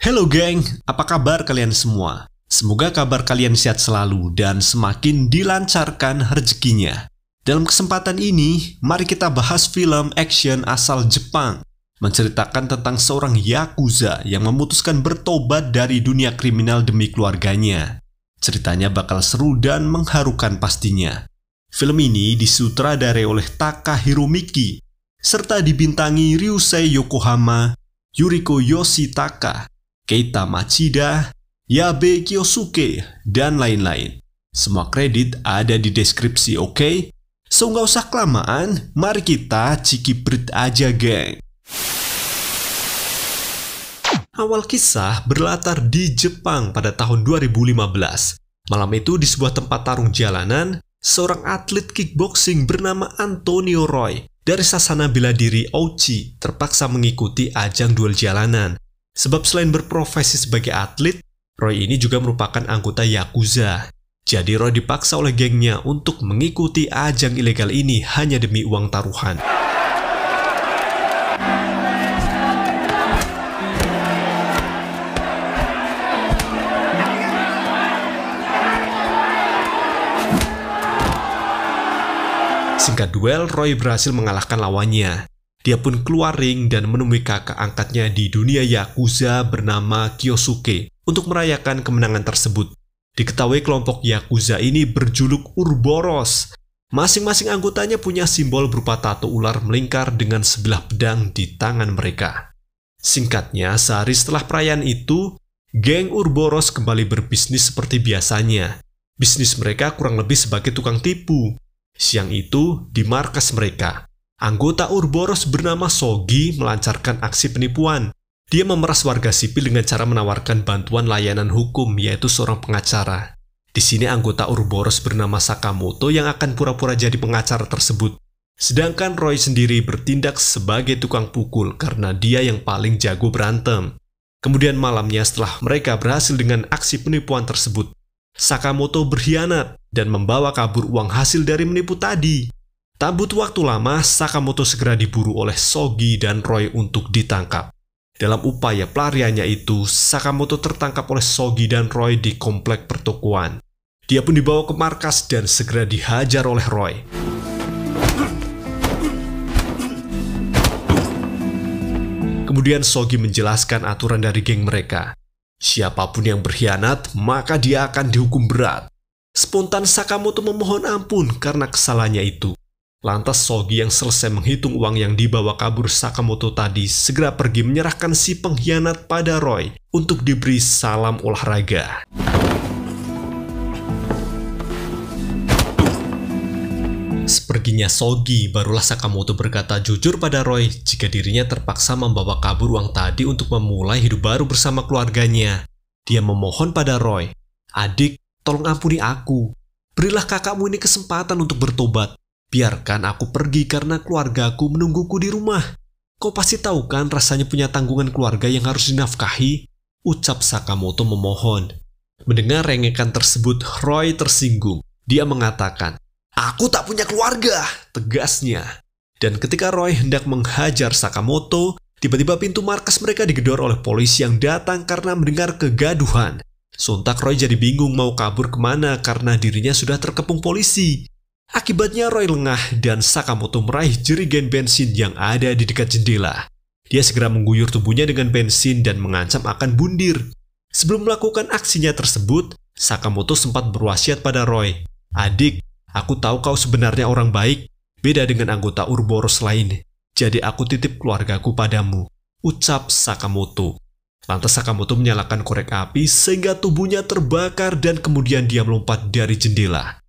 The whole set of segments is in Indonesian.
Hello geng, apa kabar kalian semua? Semoga kabar kalian sehat selalu dan semakin dilancarkan rezekinya. Dalam kesempatan ini, mari kita bahas film action asal Jepang, menceritakan tentang seorang yakuza yang memutuskan bertobat dari dunia kriminal demi keluarganya. Ceritanya bakal seru dan mengharukan pastinya. Film ini disutradarai oleh Takahiro Miki, serta dibintangi Ryusei Yokohama, Yuriko Yoshitaka, Keita Machida, Yabe Kyosuke, dan lain-lain. Semua kredit ada di deskripsi, oke? So nggak usah kelamaan, mari kita cikiprit aja geng. Awal kisah berlatar di Jepang pada tahun 2015. Malam itu di sebuah tempat tarung jalanan, seorang atlet kickboxing bernama Antonio Roy dari sasana bela diri Ouchi terpaksa mengikuti ajang duel jalanan. Sebab selain berprofesi sebagai atlet, Roy ini juga merupakan anggota Yakuza. Jadi Roy dipaksa oleh gengnya untuk mengikuti ajang ilegal ini hanya demi uang taruhan. Singkat duel, Roy berhasil mengalahkan lawannya. Dia pun keluar ring dan menemui kakak angkatnya di dunia Yakuza bernama Kyosuke untuk merayakan kemenangan tersebut. Diketahui kelompok Yakuza ini berjuluk Urboros. Masing-masing anggotanya punya simbol berupa tato ular melingkar dengan sebilah pedang di tangan mereka. Singkatnya, sehari setelah perayaan itu, geng Urboros kembali berbisnis seperti biasanya. Bisnis mereka kurang lebih sebagai tukang tipu. Siang itu, di markas mereka, anggota Urboros bernama Sogi melancarkan aksi penipuan. Dia memeras warga sipil dengan cara menawarkan bantuan layanan hukum, yaitu seorang pengacara. Di sini anggota Urboros bernama Sakamoto yang akan pura-pura jadi pengacara tersebut. Sedangkan Roy sendiri bertindak sebagai tukang pukul karena dia yang paling jago berantem. Kemudian malamnya setelah mereka berhasil dengan aksi penipuan tersebut, Sakamoto berkhianat dan membawa kabur uang hasil dari menipu tadi. Tak butuh waktu lama, Sakamoto segera diburu oleh Sogi dan Roy untuk ditangkap. Dalam upaya pelariannya itu, Sakamoto tertangkap oleh Sogi dan Roy di komplek pertokoan. Dia pun dibawa ke markas dan segera dihajar oleh Roy. Kemudian Sogi menjelaskan aturan dari geng mereka. Siapapun yang berkhianat, maka dia akan dihukum berat. Spontan Sakamoto memohon ampun karena kesalahannya itu. Lantas Sogi yang selesai menghitung uang yang dibawa kabur Sakamoto tadi segera pergi menyerahkan si pengkhianat pada Roy untuk diberi salam olahraga. Seperginya Sogi, barulah Sakamoto berkata jujur pada Roy jika dirinya terpaksa membawa kabur uang tadi untuk memulai hidup baru bersama keluarganya. Dia memohon pada Roy, "Adik, tolong ampuni aku. Berilah kakakmu ini kesempatan untuk bertobat. Biarkan aku pergi karena keluargaku menungguku di rumah. Kau pasti tahu kan rasanya punya tanggungan keluarga yang harus dinafkahi," ucap Sakamoto memohon. Mendengar rengekan tersebut, Roy tersinggung. Dia mengatakan, "Aku tak punya keluarga," tegasnya. Dan ketika Roy hendak menghajar Sakamoto, tiba-tiba pintu markas mereka digedor oleh polisi yang datang karena mendengar kegaduhan. Sontak Roy jadi bingung mau kabur kemana karena dirinya sudah terkepung polisi. Akibatnya Roy lengah dan Sakamoto meraih jerigen bensin yang ada di dekat jendela. Dia segera mengguyur tubuhnya dengan bensin dan mengancam akan bundir. Sebelum melakukan aksinya tersebut, Sakamoto sempat berwasiat pada Roy, "Adik, aku tahu kau sebenarnya orang baik, beda dengan anggota Urboros lain. Jadi aku titip keluargaku padamu," ucap Sakamoto. Lantas Sakamoto menyalakan korek api sehingga tubuhnya terbakar dan kemudian dia melompat dari jendela.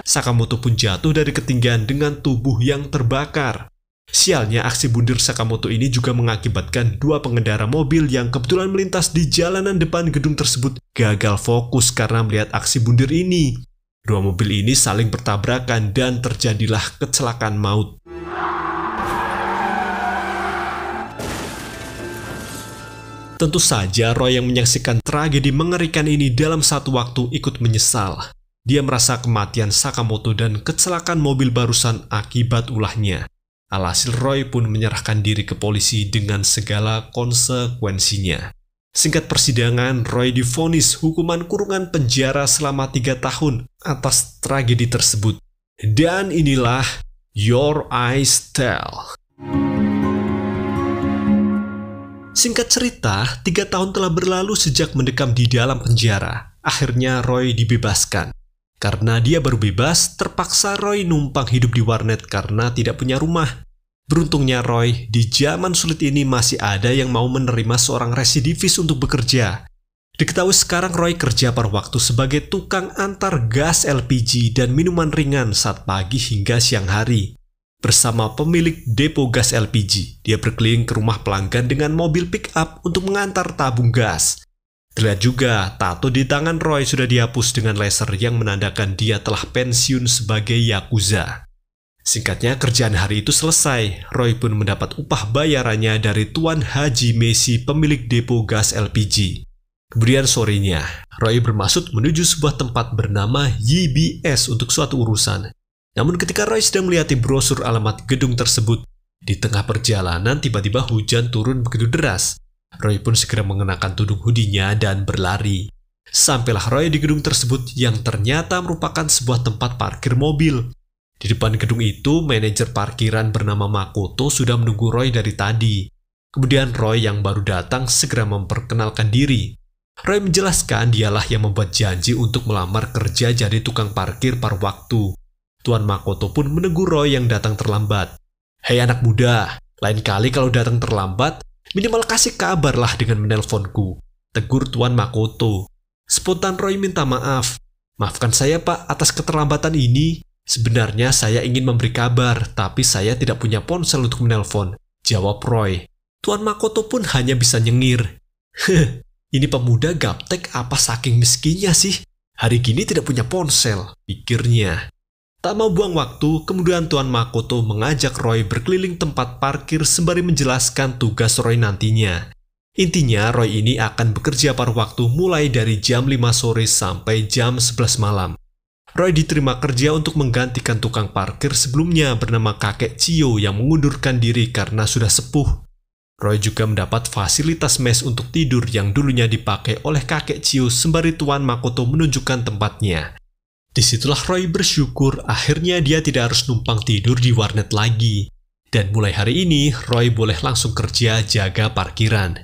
Sakamoto pun jatuh dari ketinggian dengan tubuh yang terbakar. Sialnya, aksi bundir Sakamoto ini juga mengakibatkan dua pengendara mobil yang kebetulan melintas di jalanan depan gedung tersebut gagal fokus karena melihat aksi bundir ini. Dua mobil ini saling bertabrakan dan terjadilah kecelakaan maut. Tentu saja Roy yang menyaksikan tragedi mengerikan ini dalam satu waktu ikut menyesal. Dia merasa kematian Sakamoto dan kecelakaan mobil barusan akibat ulahnya. Alhasil Roy pun menyerahkan diri ke polisi dengan segala konsekuensinya. Singkat persidangan, Roy divonis hukuman kurungan penjara selama 3 tahun atas tragedi tersebut. Dan inilah Your Eyes Tell. Singkat cerita, 3 tahun telah berlalu sejak mendekam di dalam penjara. Akhirnya Roy dibebaskan. Karena dia baru bebas, terpaksa Roy numpang hidup di warnet karena tidak punya rumah. Beruntungnya Roy, di zaman sulit ini masih ada yang mau menerima seorang residivis untuk bekerja. Diketahui sekarang Roy kerja paruh waktu sebagai tukang antar gas LPG dan minuman ringan saat pagi hingga siang hari. Bersama pemilik depo gas LPG, dia berkeliling ke rumah pelanggan dengan mobil pick-up untuk mengantar tabung gas. Terlihat juga, tato di tangan Roy sudah dihapus dengan laser yang menandakan dia telah pensiun sebagai Yakuza. Singkatnya, kerjaan hari itu selesai. Roy pun mendapat upah bayarannya dari Tuan Haji Messi, pemilik depo gas LPG. Kemudian sorenya, Roy bermaksud menuju sebuah tempat bernama YBS untuk suatu urusan. Namun ketika Roy sedang melihati brosur alamat gedung tersebut, di tengah perjalanan tiba-tiba hujan turun begitu deras. Roy pun segera mengenakan tudung hoodie-nya dan berlari. Sampailah Roy di gedung tersebut yang ternyata merupakan sebuah tempat parkir mobil. Di depan gedung itu, manajer parkiran bernama Makoto sudah menunggu Roy dari tadi. Kemudian Roy yang baru datang segera memperkenalkan diri. Roy menjelaskan dialah yang membuat janji untuk melamar kerja jadi tukang parkir paruh waktu. Tuan Makoto pun menegur Roy yang datang terlambat. "Hei anak muda, lain kali kalau datang terlambat, minimal kasih kabar lah dengan menelponku," tegur Tuan Makoto. Spontan Roy minta maaf. "Maafkan saya Pak atas keterlambatan ini. Sebenarnya saya ingin memberi kabar, tapi saya tidak punya ponsel untuk menelpon," jawab Roy. Tuan Makoto pun hanya bisa nyengir. "Ini pemuda gaptek apa saking miskinnya sih? Hari gini tidak punya ponsel," pikirnya. Tak mau buang waktu, kemudian Tuan Makoto mengajak Roy berkeliling tempat parkir sembari menjelaskan tugas Roy nantinya. Intinya, Roy ini akan bekerja paruh waktu mulai dari jam 5 sore sampai jam 11 malam. Roy diterima kerja untuk menggantikan tukang parkir sebelumnya bernama Kakek Cio yang mengundurkan diri karena sudah sepuh. Roy juga mendapat fasilitas mes untuk tidur yang dulunya dipakai oleh Kakek Cio sembari Tuan Makoto menunjukkan tempatnya. Disitulah Roy bersyukur akhirnya dia tidak harus numpang tidur di warnet lagi. Dan mulai hari ini, Roy boleh langsung kerja jaga parkiran.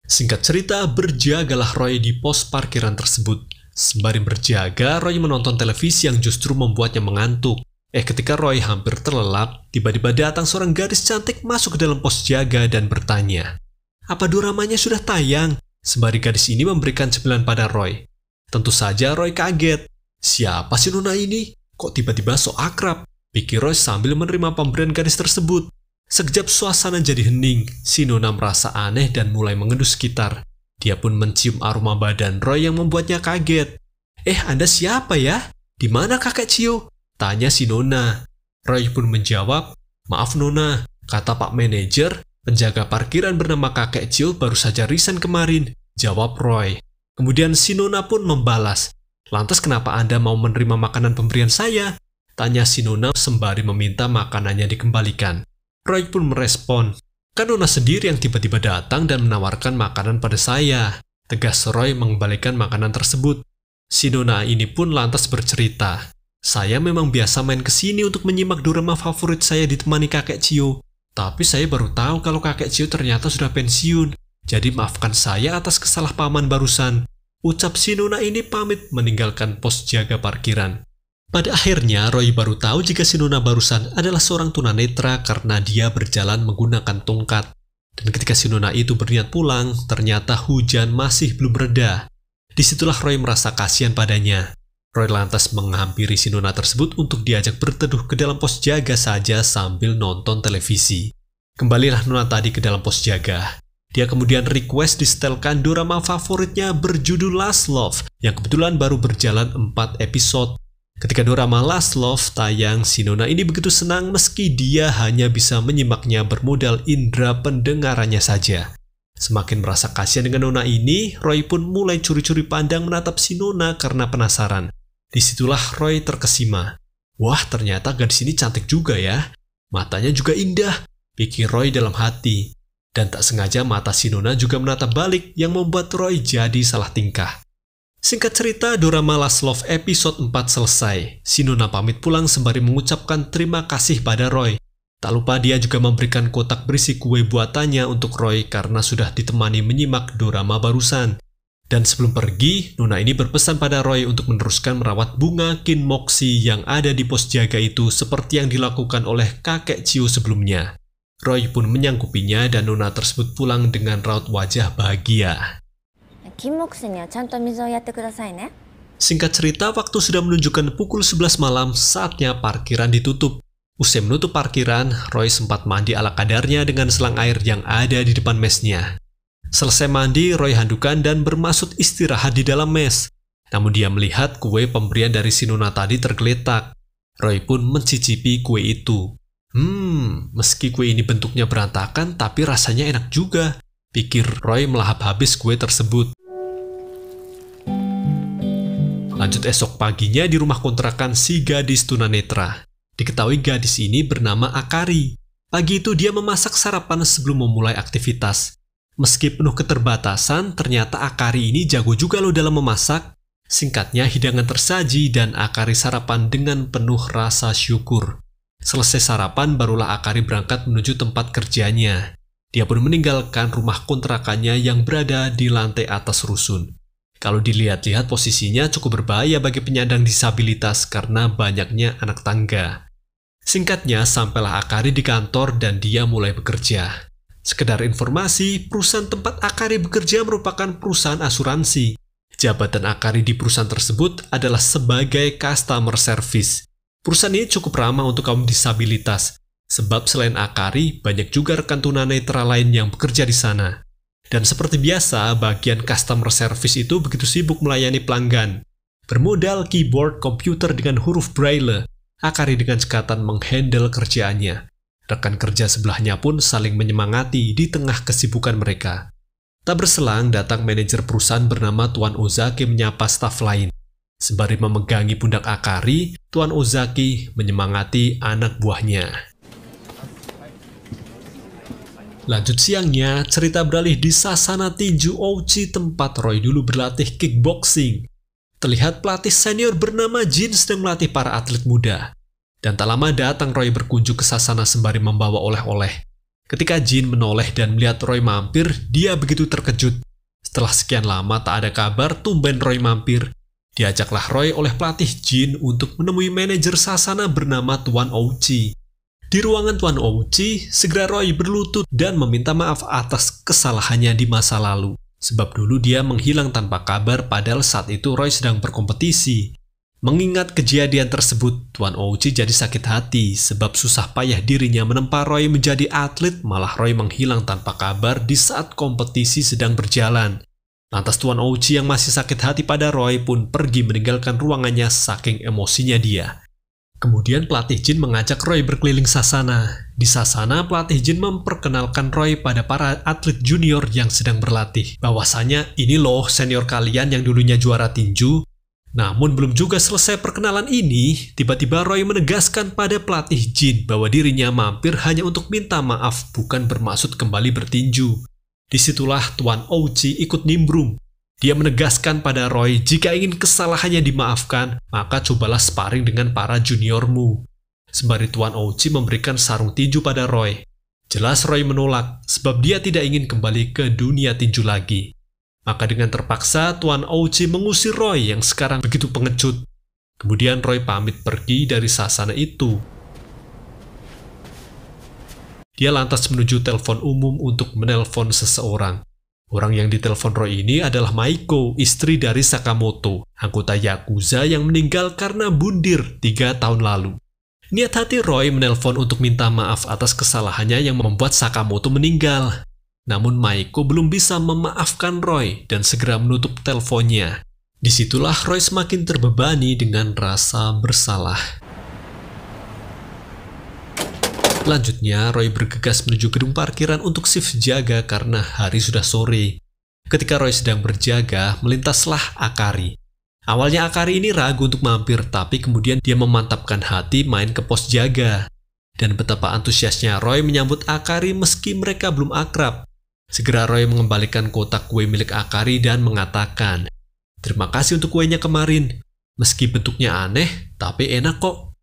Singkat cerita, berjagalah Roy di pos parkiran tersebut. Sembari berjaga, Roy menonton televisi yang justru membuatnya mengantuk. Ketika Roy hampir terlelap, tiba-tiba datang seorang gadis cantik masuk ke dalam pos jaga dan bertanya, "Apa doramanya sudah tayang?" Sembari gadis ini memberikan cemilan pada Roy. Tentu saja Roy kaget. "Siapa si nona ini? Kok tiba-tiba so akrab?" pikir Roy sambil menerima pemberian gadis tersebut. Sekejap suasana jadi hening. Si nona merasa aneh dan mulai mengendu sekitar. Dia pun mencium aroma badan Roy yang membuatnya kaget. Anda siapa ya? Di mana Kakek Cio?" tanya si nona. Roy pun menjawab, "Maaf nona, kata Pak Manajer, penjaga parkiran bernama Kakek Cio baru saja resign kemarin," jawab Roy. Kemudian si nona pun membalas, "Lantas kenapa Anda mau menerima makanan pemberian saya?" tanya si nona sembari meminta makanannya dikembalikan. Roy pun merespon, "Kan nona sendiri yang tiba-tiba datang dan menawarkan makanan pada saya," tegas Roy mengembalikan makanan tersebut. Si nona ini pun lantas bercerita, "Saya memang biasa main ke sini untuk menyimak dorama favorit saya ditemani Kakek Cio. Tapi saya baru tahu kalau Kakek Cio ternyata sudah pensiun. Jadi maafkan saya atas kesalahpahaman barusan," ucap si nona ini pamit meninggalkan pos jaga parkiran. Pada akhirnya, Roy baru tahu jika si nona barusan adalah seorang tunanetra karena dia berjalan menggunakan tongkat. Dan ketika si nona itu berniat pulang, ternyata hujan masih belum reda. Disitulah Roy merasa kasihan padanya. Roy lantas menghampiri si nona tersebut untuk diajak berteduh ke dalam pos jaga saja sambil nonton televisi. Kembalilah nona tadi ke dalam pos jaga. Dia kemudian request disetelkan dorama favoritnya berjudul Last Love yang kebetulan baru berjalan 4 episode. Ketika dorama Last Love tayang, si nona ini begitu senang meski dia hanya bisa menyimaknya bermodal indera pendengarannya saja. Semakin merasa kasihan dengan nona ini, Roy pun mulai curi-curi pandang menatap si nona karena penasaran. Disitulah Roy terkesima. Wah, ternyata gadis ini cantik juga ya. Matanya juga indah, pikir Roy dalam hati. Dan tak sengaja mata si Nona juga menatap balik yang membuat Roy jadi salah tingkah. Singkat cerita, dorama Last Love episode 4 selesai. Si Nona pamit pulang sembari mengucapkan terima kasih pada Roy. Tak lupa dia juga memberikan kotak berisi kue buatannya untuk Roy karena sudah ditemani menyimak dorama barusan. Dan sebelum pergi, Nona ini berpesan pada Roy untuk meneruskan merawat bunga Kinmochi yang ada di pos jaga itu seperti yang dilakukan oleh kakek Chiyo sebelumnya. Roy pun menyanggupinya dan Nona tersebut pulang dengan raut wajah bahagia. Singkat cerita, waktu sudah menunjukkan pukul 11 malam, saatnya parkiran ditutup. Usai menutup parkiran, Roy sempat mandi ala kadarnya dengan selang air yang ada di depan mesnya. Selesai mandi, Roy handukan dan bermaksud istirahat di dalam mes. Namun dia melihat kue pemberian dari si Nona tadi tergeletak. Roy pun mencicipi kue itu. Meski kue ini bentuknya berantakan, tapi rasanya enak juga, pikir Roy melahap habis kue tersebut. Lanjut esok paginya di rumah kontrakan si gadis tunanetra. Diketahui gadis ini bernama Akari. Pagi itu dia memasak sarapan sebelum memulai aktivitas. Meski penuh keterbatasan, ternyata Akari ini jago juga loh dalam memasak. Singkatnya, hidangan tersaji dan Akari sarapan dengan penuh rasa syukur. Selesai sarapan, barulah Akari berangkat menuju tempat kerjanya. Dia pun meninggalkan rumah kontrakannya yang berada di lantai atas rusun. Kalau dilihat-lihat posisinya cukup berbahaya bagi penyandang disabilitas karena banyaknya anak tangga. Singkatnya, sampailah Akari di kantor dan dia mulai bekerja. Sekedar informasi, perusahaan tempat Akari bekerja merupakan perusahaan asuransi. Jabatan Akari di perusahaan tersebut adalah sebagai customer service. Perusahaan ini cukup ramah untuk kaum disabilitas, sebab selain Akari, banyak juga rekan tunanetra lain yang bekerja di sana. Dan seperti biasa, bagian customer service itu begitu sibuk melayani pelanggan. Bermodal keyboard komputer dengan huruf braille, Akari dengan cekatan menghandle kerjaannya. Rekan kerja sebelahnya pun saling menyemangati di tengah kesibukan mereka. Tak berselang, datang manajer perusahaan bernama Tuan Ozaki menyapa staf lain. Sembari memegangi pundak Akari, Tuan Ozaki menyemangati anak buahnya. Lanjut siangnya, cerita beralih di Sasana Tinju Ouchi tempat Roy dulu berlatih kickboxing. Terlihat pelatih senior bernama Jin sedang melatih para atlet muda. Dan tak lama datang Roy berkunjung ke Sasana sembari membawa oleh-oleh. Ketika Jin menoleh dan melihat Roy mampir, dia begitu terkejut. Setelah sekian lama tak ada kabar, tumben Roy mampir. Diajaklah Roy oleh pelatih Jin untuk menemui manajer Sasana bernama Tuan Ouchi. Di ruangan Tuan Ouchi, segera Roy berlutut dan meminta maaf atas kesalahannya di masa lalu. Sebab dulu dia menghilang tanpa kabar padahal saat itu Roy sedang berkompetisi. Mengingat kejadian tersebut, Tuan Ouchi jadi sakit hati sebab susah payah dirinya menempa Roy menjadi atlet, malah Roy menghilang tanpa kabar di saat kompetisi sedang berjalan. Lantas Tuan Ouchi yang masih sakit hati pada Roy pun pergi meninggalkan ruangannya saking emosinya dia. Kemudian pelatih Jin mengajak Roy berkeliling Sasana. Di Sasana, pelatih Jin memperkenalkan Roy pada para atlet junior yang sedang berlatih. Bahwasanya ini loh senior kalian yang dulunya juara tinju. Namun belum juga selesai perkenalan ini, tiba-tiba Roy menegaskan pada pelatih Jin bahwa dirinya mampir hanya untuk minta maaf, bukan bermaksud kembali bertinju. Disitulah Tuan Ouchi ikut nimbrung. Dia menegaskan pada Roy jika ingin kesalahannya dimaafkan, maka cobalah sparring dengan para juniormu. Sembari Tuan Ouchi memberikan sarung tinju pada Roy. Jelas Roy menolak, sebab dia tidak ingin kembali ke dunia tinju lagi. Maka dengan terpaksa Tuan Ouchi mengusir Roy yang sekarang begitu pengecut. Kemudian Roy pamit pergi dari Sasana itu. Dia lantas menuju telepon umum untuk menelpon seseorang. Orang yang ditelepon Roy ini adalah Maiko, istri dari Sakamoto, anggota Yakuza yang meninggal karena bundir 3 tahun lalu. Niat hati Roy menelpon untuk minta maaf atas kesalahannya yang membuat Sakamoto meninggal. Namun Maiko belum bisa memaafkan Roy dan segera menutup teleponnya. Disitulah Roy semakin terbebani dengan rasa bersalah. Lanjutnya, Roy bergegas menuju gedung parkiran untuk shift jaga karena hari sudah sore. Ketika Roy sedang berjaga, melintaslah Akari. Awalnya Akari ini ragu untuk mampir, tapi kemudian dia memantapkan hati main ke pos jaga. dan betapa antusiasnya Roy menyambut Akari meski mereka belum akrab. Segera Roy mengembalikan kotak kue milik Akari dan mengatakan, "Terima kasih untuk kuenya kemarin. Meski bentuknya aneh, tapi enak kok."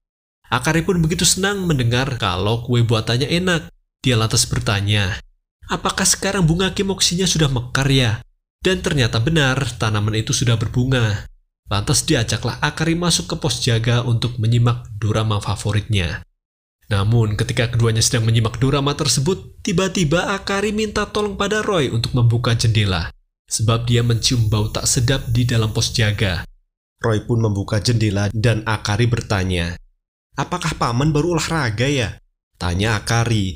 Akari pun begitu senang mendengar kalau kue buatannya enak. Dia lantas bertanya, "Apakah sekarang bunga kimoksinya sudah mekar ya?" Dan ternyata benar, tanaman itu sudah berbunga. Lantas diajaklah Akari masuk ke pos jaga untuk menyimak dorama favoritnya. Namun ketika keduanya sedang menyimak dorama tersebut, tiba-tiba Akari minta tolong pada Roy untuk membuka jendela, sebab dia mencium bau tak sedap di dalam pos jaga. Roy pun membuka jendela dan Akari bertanya, "Apakah paman baru olahraga ya?" Tanya Akari.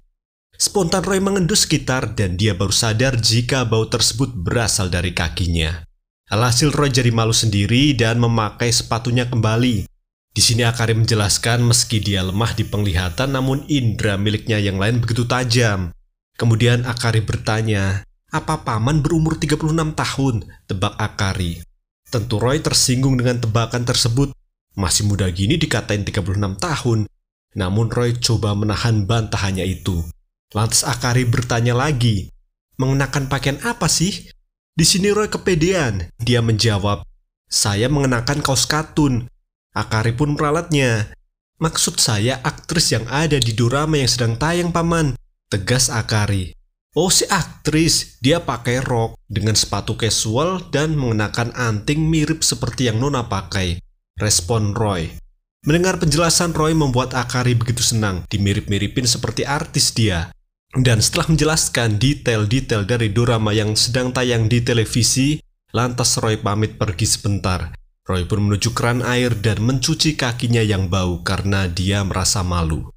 Spontan Roy mengendus sekitar dan dia baru sadar jika bau tersebut berasal dari kakinya. Alhasil Roy jadi malu sendiri dan memakai sepatunya kembali. Di sini Akari menjelaskan meski dia lemah di penglihatan namun indera miliknya yang lain begitu tajam. Kemudian Akari bertanya, "Apa paman berumur 36 tahun?" Tebak Akari. Tentu Roy tersinggung dengan tebakan tersebut. Masih muda gini dikatain 36 tahun. Namun Roy coba menahan bantahannya itu. Lantas Akari bertanya lagi, "Mengenakan pakaian apa sih?" Di sini Roy kepedean. Dia menjawab, "Saya mengenakan kaos katun." Akari pun meralatnya. "Maksud saya aktris yang ada di dorama yang sedang tayang, paman," tegas Akari. "Oh, si aktris, dia pakai rok dengan sepatu casual dan mengenakan anting mirip seperti yang Nona pakai," respon Roy. Mendengar penjelasan Roy membuat Akari begitu senang, dimirip-miripin seperti artis dia. Dan setelah menjelaskan detail-detail dari dorama yang sedang tayang di televisi, lantas Roy pamit pergi sebentar. Roy pun menuju keran air dan mencuci kakinya yang bau karena dia merasa malu.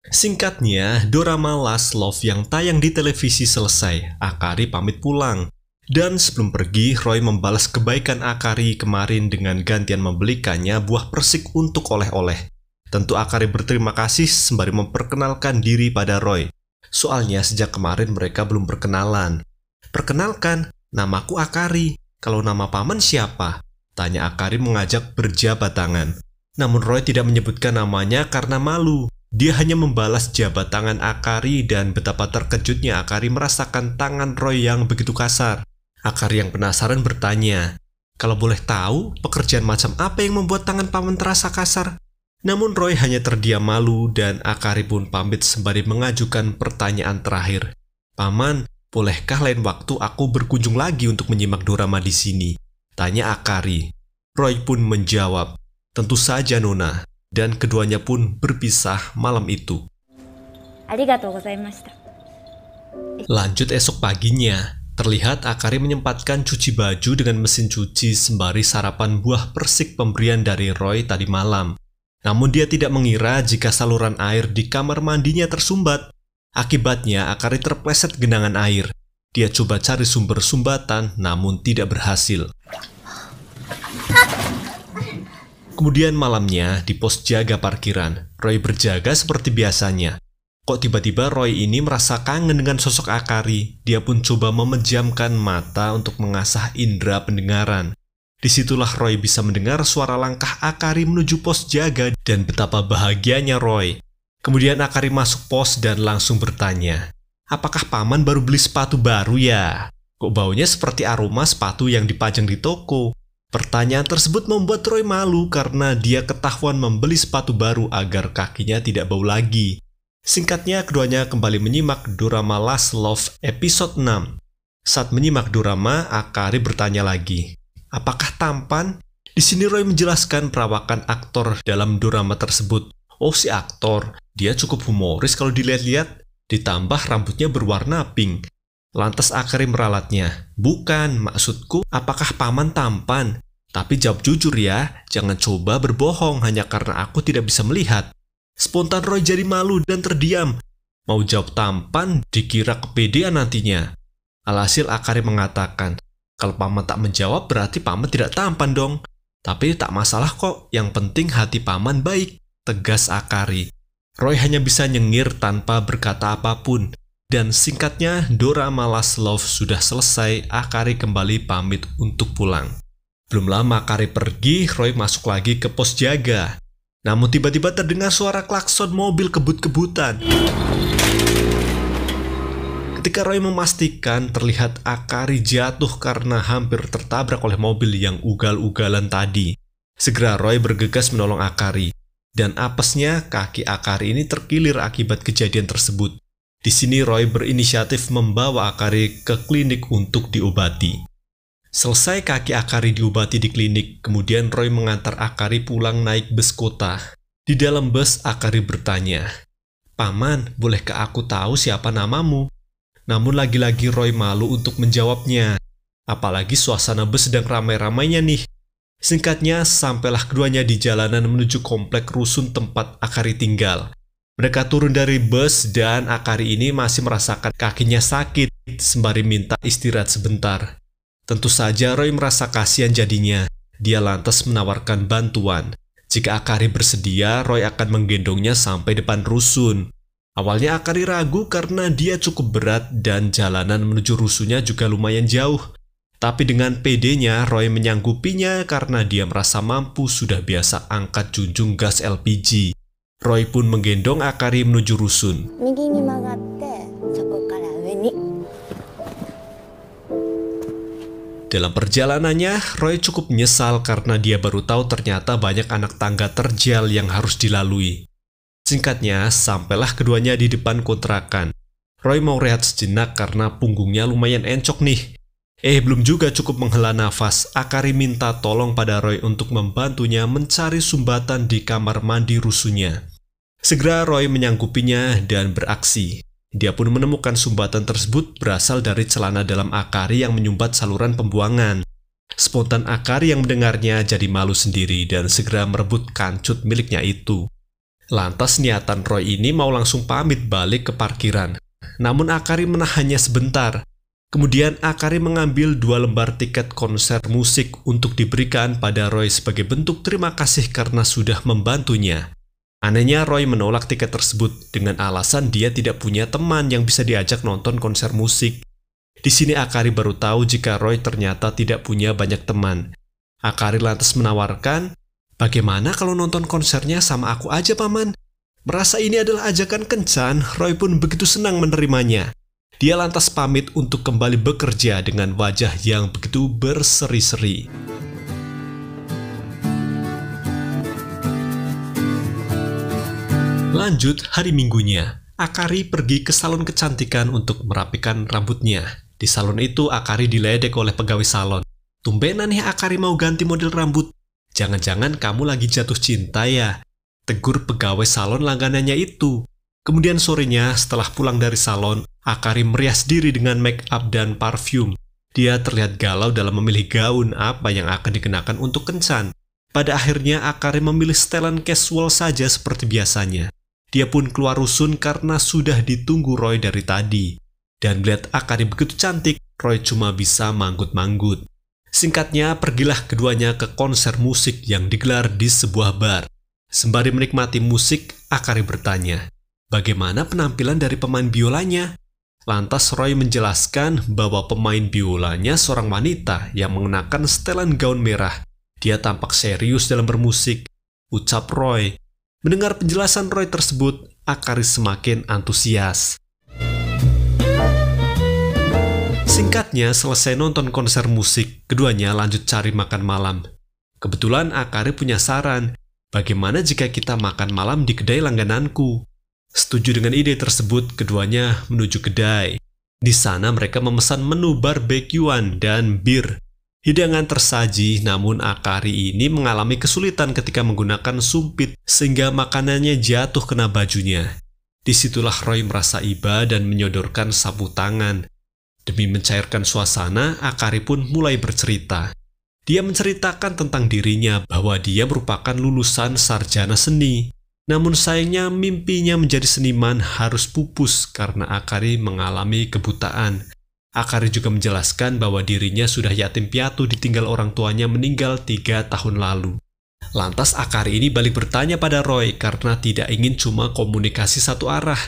Singkatnya, dorama Last Love yang tayang di televisi selesai. Akari pamit pulang. Dan sebelum pergi, Roy membalas kebaikan Akari kemarin dengan gantian membelikannya buah persik untuk oleh-oleh. Tentu Akari berterima kasih sembari memperkenalkan diri pada Roy. Soalnya sejak kemarin mereka belum berkenalan. "Perkenalkan, namaku Akari. Kalau nama paman siapa?" Tanya Akari mengajak berjabat tangan. Namun Roy tidak menyebutkan namanya karena malu. Dia hanya membalas jabat tangan Akari dan betapa terkejutnya Akari merasakan tangan Roy yang begitu kasar. Akari yang penasaran bertanya, "Kalau boleh tahu, pekerjaan macam apa yang membuat tangan paman terasa kasar?" Namun Roy hanya terdiam malu dan Akari pun pamit sembari mengajukan pertanyaan terakhir. "Paman, bolehkah lain waktu aku berkunjung lagi untuk menyimak dorama di sini?" Tanya Akari. Roy pun menjawab, "Tentu saja Nona." Dan keduanya pun berpisah malam itu. Lanjut esok paginya, terlihat Akari menyempatkan cuci baju dengan mesin cuci sembari sarapan buah persik pemberian dari Roy tadi malam. Namun dia tidak mengira jika saluran air di kamar mandinya tersumbat. Akibatnya Akari terpleset genangan air. Dia coba cari sumber sumbatan namun tidak berhasil. Kemudian malamnya di pos jaga parkiran, Roy berjaga seperti biasanya. Kok tiba-tiba Roy ini merasa kangen dengan sosok Akari. Dia pun coba memejamkan mata untuk mengasah indera pendengaran. Disitulah Roy bisa mendengar suara langkah Akari menuju pos jaga dan betapa bahagianya Roy. Kemudian Akari masuk pos dan langsung bertanya, "Apakah paman baru beli sepatu baru ya? Kok baunya seperti aroma sepatu yang dipajang di toko?" Pertanyaan tersebut membuat Roy malu karena dia ketahuan membeli sepatu baru agar kakinya tidak bau lagi. Singkatnya, keduanya kembali menyimak dorama Last Love episode 6. Saat menyimak dorama, Akari bertanya lagi, "Apakah tampan?" Di sini Roy menjelaskan perawakan aktor dalam dorama tersebut. Oh, si aktor, dia cukup humoris kalau dilihat-lihat, ditambah rambutnya berwarna pink. Lantas Akari meralatnya, "Bukan, maksudku apakah paman tampan? Tapi jawab jujur ya, jangan coba berbohong hanya karena aku tidak bisa melihat." Spontan Roy jadi malu dan terdiam. Mau jawab tampan, dikira kepedean nantinya. Alhasil Akari mengatakan, "Kalau paman tak menjawab berarti paman tidak tampan dong. Tapi tak masalah kok, yang penting hati paman baik," tegas Akari. Roy hanya bisa nyengir tanpa berkata apapun. Dan singkatnya, dorama Last Love sudah selesai. Akari kembali pamit untuk pulang. Belum lama Akari pergi, Roy masuk lagi ke pos jaga. Namun tiba-tiba terdengar suara klakson mobil kebut-kebutan. Ketika Roy memastikan, terlihat Akari jatuh karena hampir tertabrak oleh mobil yang ugal-ugalan tadi. Segera Roy bergegas menolong Akari, dan apesnya kaki Akari ini terkilir akibat kejadian tersebut. Di sini Roy berinisiatif membawa Akari ke klinik untuk diobati. Selesai kaki Akari diobati di klinik, kemudian Roy mengantar Akari pulang naik bus kota. Di dalam bus, Akari bertanya, "Paman, bolehkah aku tahu siapa namamu?" Namun lagi-lagi Roy malu untuk menjawabnya. Apalagi suasana bus sedang ramai-ramainya nih. Singkatnya, sampailah keduanya di jalanan menuju komplek rusun tempat Akari tinggal. Mereka turun dari bus dan Akari ini masih merasakan kakinya sakit, sembari minta istirahat sebentar. Tentu saja Roy merasa kasihan jadinya. Dia lantas menawarkan bantuan. Jika Akari bersedia, Roy akan menggendongnya sampai depan rusun. Awalnya Akari ragu karena dia cukup berat dan jalanan menuju rusunnya juga lumayan jauh. Tapi dengan pedenya, Roy menyanggupinya karena dia merasa mampu sudah biasa angkat junjung gas LPG. Roy pun menggendong Akari menuju rusun. Dalam perjalanannya, Roy cukup menyesal karena dia baru tahu ternyata banyak anak tangga terjal yang harus dilalui. Singkatnya, sampailah keduanya di depan kontrakan. Roy mau rehat sejenak karena punggungnya lumayan encok nih. Belum juga cukup menghela nafas, Akari minta tolong pada Roy untuk membantunya mencari sumbatan di kamar mandi rusunnya. Segera Roy menyanggupinya dan beraksi. Dia pun menemukan sumbatan tersebut berasal dari celana dalam Akari yang menyumbat saluran pembuangan. Spontan Akari yang mendengarnya jadi malu sendiri dan segera merebut kancut miliknya itu. Lantas niatan Roy ini mau langsung pamit balik ke parkiran. Namun Akari menahannya sebentar. Kemudian Akari mengambil 2 lembar tiket konser musik untuk diberikan pada Roy sebagai bentuk terima kasih karena sudah membantunya. Anehnya Roy menolak tiket tersebut dengan alasan dia tidak punya teman yang bisa diajak nonton konser musik. Di sini Akari baru tahu jika Roy ternyata tidak punya banyak teman. Akari lantas menawarkan, "Bagaimana kalau nonton konsernya sama aku aja, Paman?" Merasa ini adalah ajakan kencan, Roy pun begitu senang menerimanya. Dia lantas pamit untuk kembali bekerja dengan wajah yang begitu berseri-seri. Lanjut hari Minggunya, Akari pergi ke salon kecantikan untuk merapikan rambutnya. Di salon itu Akari diledek oleh pegawai salon. "Tumbenan nih Akari mau ganti model rambut. Jangan-jangan kamu lagi jatuh cinta ya?" tegur pegawai salon langganannya itu. Kemudian sorenya setelah pulang dari salon, Akari merias diri dengan make up dan parfum. Dia terlihat galau dalam memilih gaun apa yang akan dikenakan untuk kencan. Pada akhirnya Akari memilih setelan casual saja seperti biasanya. Dia pun keluar rusun karena sudah ditunggu Roy dari tadi. Dan melihat Akari begitu cantik, Roy cuma bisa manggut-manggut. Singkatnya, pergilah keduanya ke konser musik yang digelar di sebuah bar. Sembari menikmati musik, Akari bertanya, "Bagaimana penampilan dari pemain biolanya?" Lantas Roy menjelaskan bahwa pemain biolanya seorang wanita yang mengenakan setelan gaun merah. Dia tampak serius dalam bermusik, ucap Roy. Mendengar penjelasan Roy tersebut, Akari semakin antusias. Singkatnya, selesai nonton konser musik, keduanya lanjut cari makan malam. Kebetulan Akari punya saran, "Bagaimana jika kita makan malam di kedai langgananku?" Setuju dengan ide tersebut, keduanya menuju kedai. Di sana mereka memesan menu barbekyuan dan bir. Hidangan tersaji, namun Akari ini mengalami kesulitan ketika menggunakan sumpit sehingga makanannya jatuh kena bajunya. Disitulah Roy merasa iba dan menyodorkan sapu tangan. Demi mencairkan suasana, Akari pun mulai bercerita. Dia menceritakan tentang dirinya bahwa dia merupakan lulusan sarjana seni. Namun sayangnya mimpinya menjadi seniman harus pupus karena Akari mengalami kebutaan. Akari juga menjelaskan bahwa dirinya sudah yatim piatu ditinggal orang tuanya meninggal 3 tahun lalu. Lantas Akari ini balik bertanya pada Roy karena tidak ingin cuma komunikasi satu arah.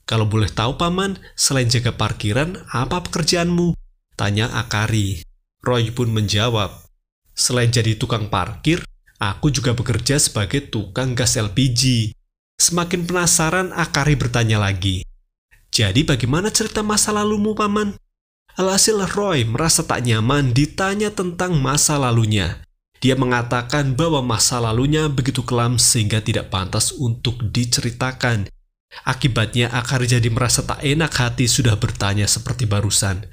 "Kalau boleh tahu Paman, selain jaga parkiran, apa pekerjaanmu?" tanya Akari. Roy pun menjawab, "Selain jadi tukang parkir, Aku juga bekerja sebagai tukang gas LPG. Semakin penasaran, Akari bertanya lagi. Jadi bagaimana cerita masa lalumu, Paman? Alhasil Roy merasa tak nyaman ditanya tentang masa lalunya. Dia mengatakan bahwa masa lalunya begitu kelam sehingga tidak pantas untuk diceritakan. Akibatnya Akari jadi merasa tak enak hati sudah bertanya seperti barusan.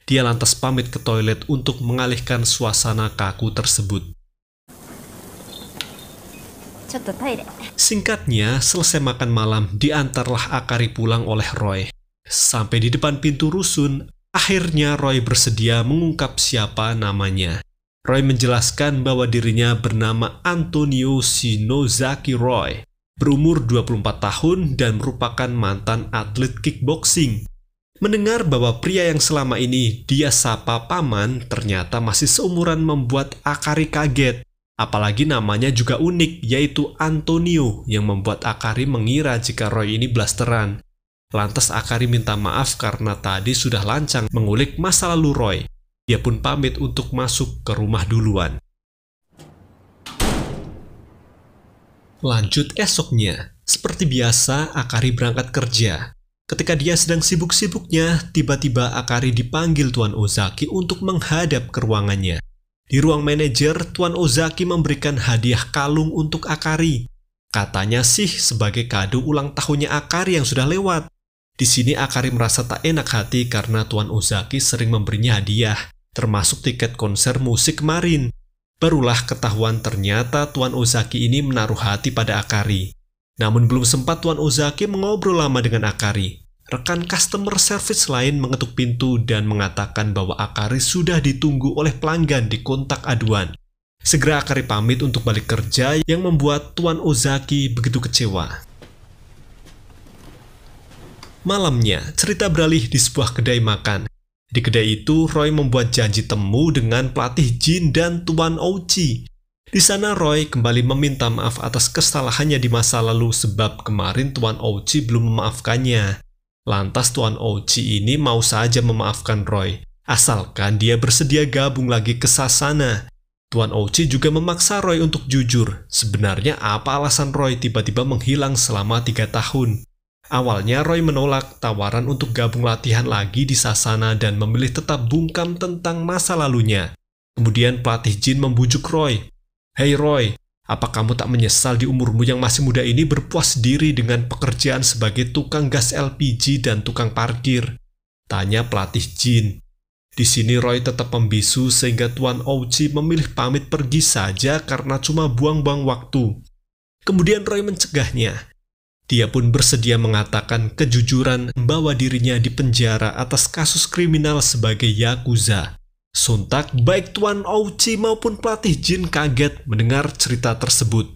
Dia lantas pamit ke toilet untuk mengalihkan suasana kaku tersebut. Singkatnya, selesai makan malam, diantarlah Akari pulang oleh Roy. Sampai di depan pintu rusun, akhirnya Roy bersedia mengungkap siapa namanya. Roy menjelaskan bahwa dirinya bernama Antonio Shinozaki Roy, berumur 24 tahun dan merupakan mantan atlet kickboxing. Mendengar bahwa pria yang selama ini dia sapa Paman ternyata masih seumuran membuat Akari kaget. Apalagi namanya juga unik, yaitu Antonio, yang membuat Akari mengira jika Roy ini blasteran. Lantas Akari minta maaf karena tadi sudah lancang mengulik masa lalu Roy. Dia pun pamit untuk masuk ke rumah duluan. Lanjut esoknya, seperti biasa Akari berangkat kerja. Ketika dia sedang sibuk-sibuknya, tiba-tiba Akari dipanggil Tuan Ozaki untuk menghadap ke ruangannya. Di ruang manajer, Tuan Ozaki memberikan hadiah kalung untuk Akari. Katanya sih sebagai kado ulang tahunnya Akari yang sudah lewat. Di sini Akari merasa tak enak hati karena Tuan Ozaki sering memberinya hadiah, termasuk tiket konser musik kemarin. Barulah ketahuan ternyata Tuan Ozaki ini menaruh hati pada Akari. Namun belum sempat Tuan Ozaki mengobrol lama dengan Akari. Rekan customer service lain mengetuk pintu dan mengatakan bahwa Akari sudah ditunggu oleh pelanggan di kontak aduan. Segera Akari pamit untuk balik kerja yang membuat Tuan Ozaki begitu kecewa. Malamnya, cerita beralih di sebuah kedai makan. Di kedai itu, Roy membuat janji temu dengan pelatih Jin dan Tuan Ouchi. Di sana Roy kembali meminta maaf atas kesalahannya di masa lalu sebab kemarin Tuan Ouchi belum memaafkannya. Lantas Tuan Ouchi ini mau saja memaafkan Roy, asalkan dia bersedia gabung lagi ke Sasana. Tuan Ouchi juga memaksa Roy untuk jujur. Sebenarnya apa alasan Roy tiba-tiba menghilang selama 3 tahun? Awalnya Roy menolak tawaran untuk gabung latihan lagi di Sasana dan memilih tetap bungkam tentang masa lalunya. Kemudian pelatih Jin membujuk Roy. Hei Roy, apa kamu tak menyesal di umurmu yang masih muda ini berpuas diri dengan pekerjaan sebagai tukang gas LPG dan tukang parkir? Tanya pelatih Jin. Di sini Roy tetap membisu sehingga Tuan Ouchi memilih pamit pergi saja karena cuma buang-buang waktu. Kemudian Roy mencegahnya. Dia pun bersedia mengatakan kejujuran bahwa dirinya dipenjara atas kasus kriminal sebagai Yakuza. Sontak, baik Tuan Ouchi maupun pelatih Jin kaget mendengar cerita tersebut.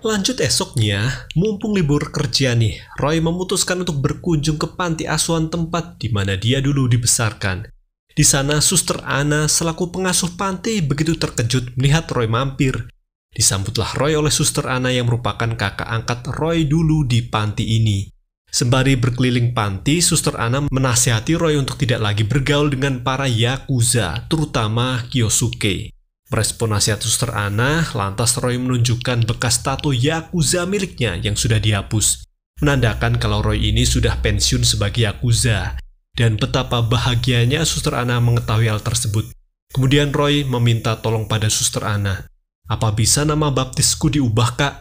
Lanjut esoknya, mumpung libur kerja nih, Roy memutuskan untuk berkunjung ke panti asuhan tempat di mana dia dulu dibesarkan. Di sana, Suster Anna selaku pengasuh panti begitu terkejut melihat Roy mampir. Disambutlah Roy oleh Suster Anna yang merupakan kakak angkat Roy dulu di panti ini. Sembari berkeliling panti, Suster Anna menasihati Roy untuk tidak lagi bergaul dengan para Yakuza, terutama Kyosuke. Merespon nasihat Suster Anna, lantas Roy menunjukkan bekas tato Yakuza miliknya yang sudah dihapus, menandakan kalau Roy ini sudah pensiun sebagai Yakuza. Dan betapa bahagianya Suster Anna mengetahui hal tersebut. Kemudian Roy meminta tolong pada Suster Anna. Apa bisa nama baptisku diubah, Kak?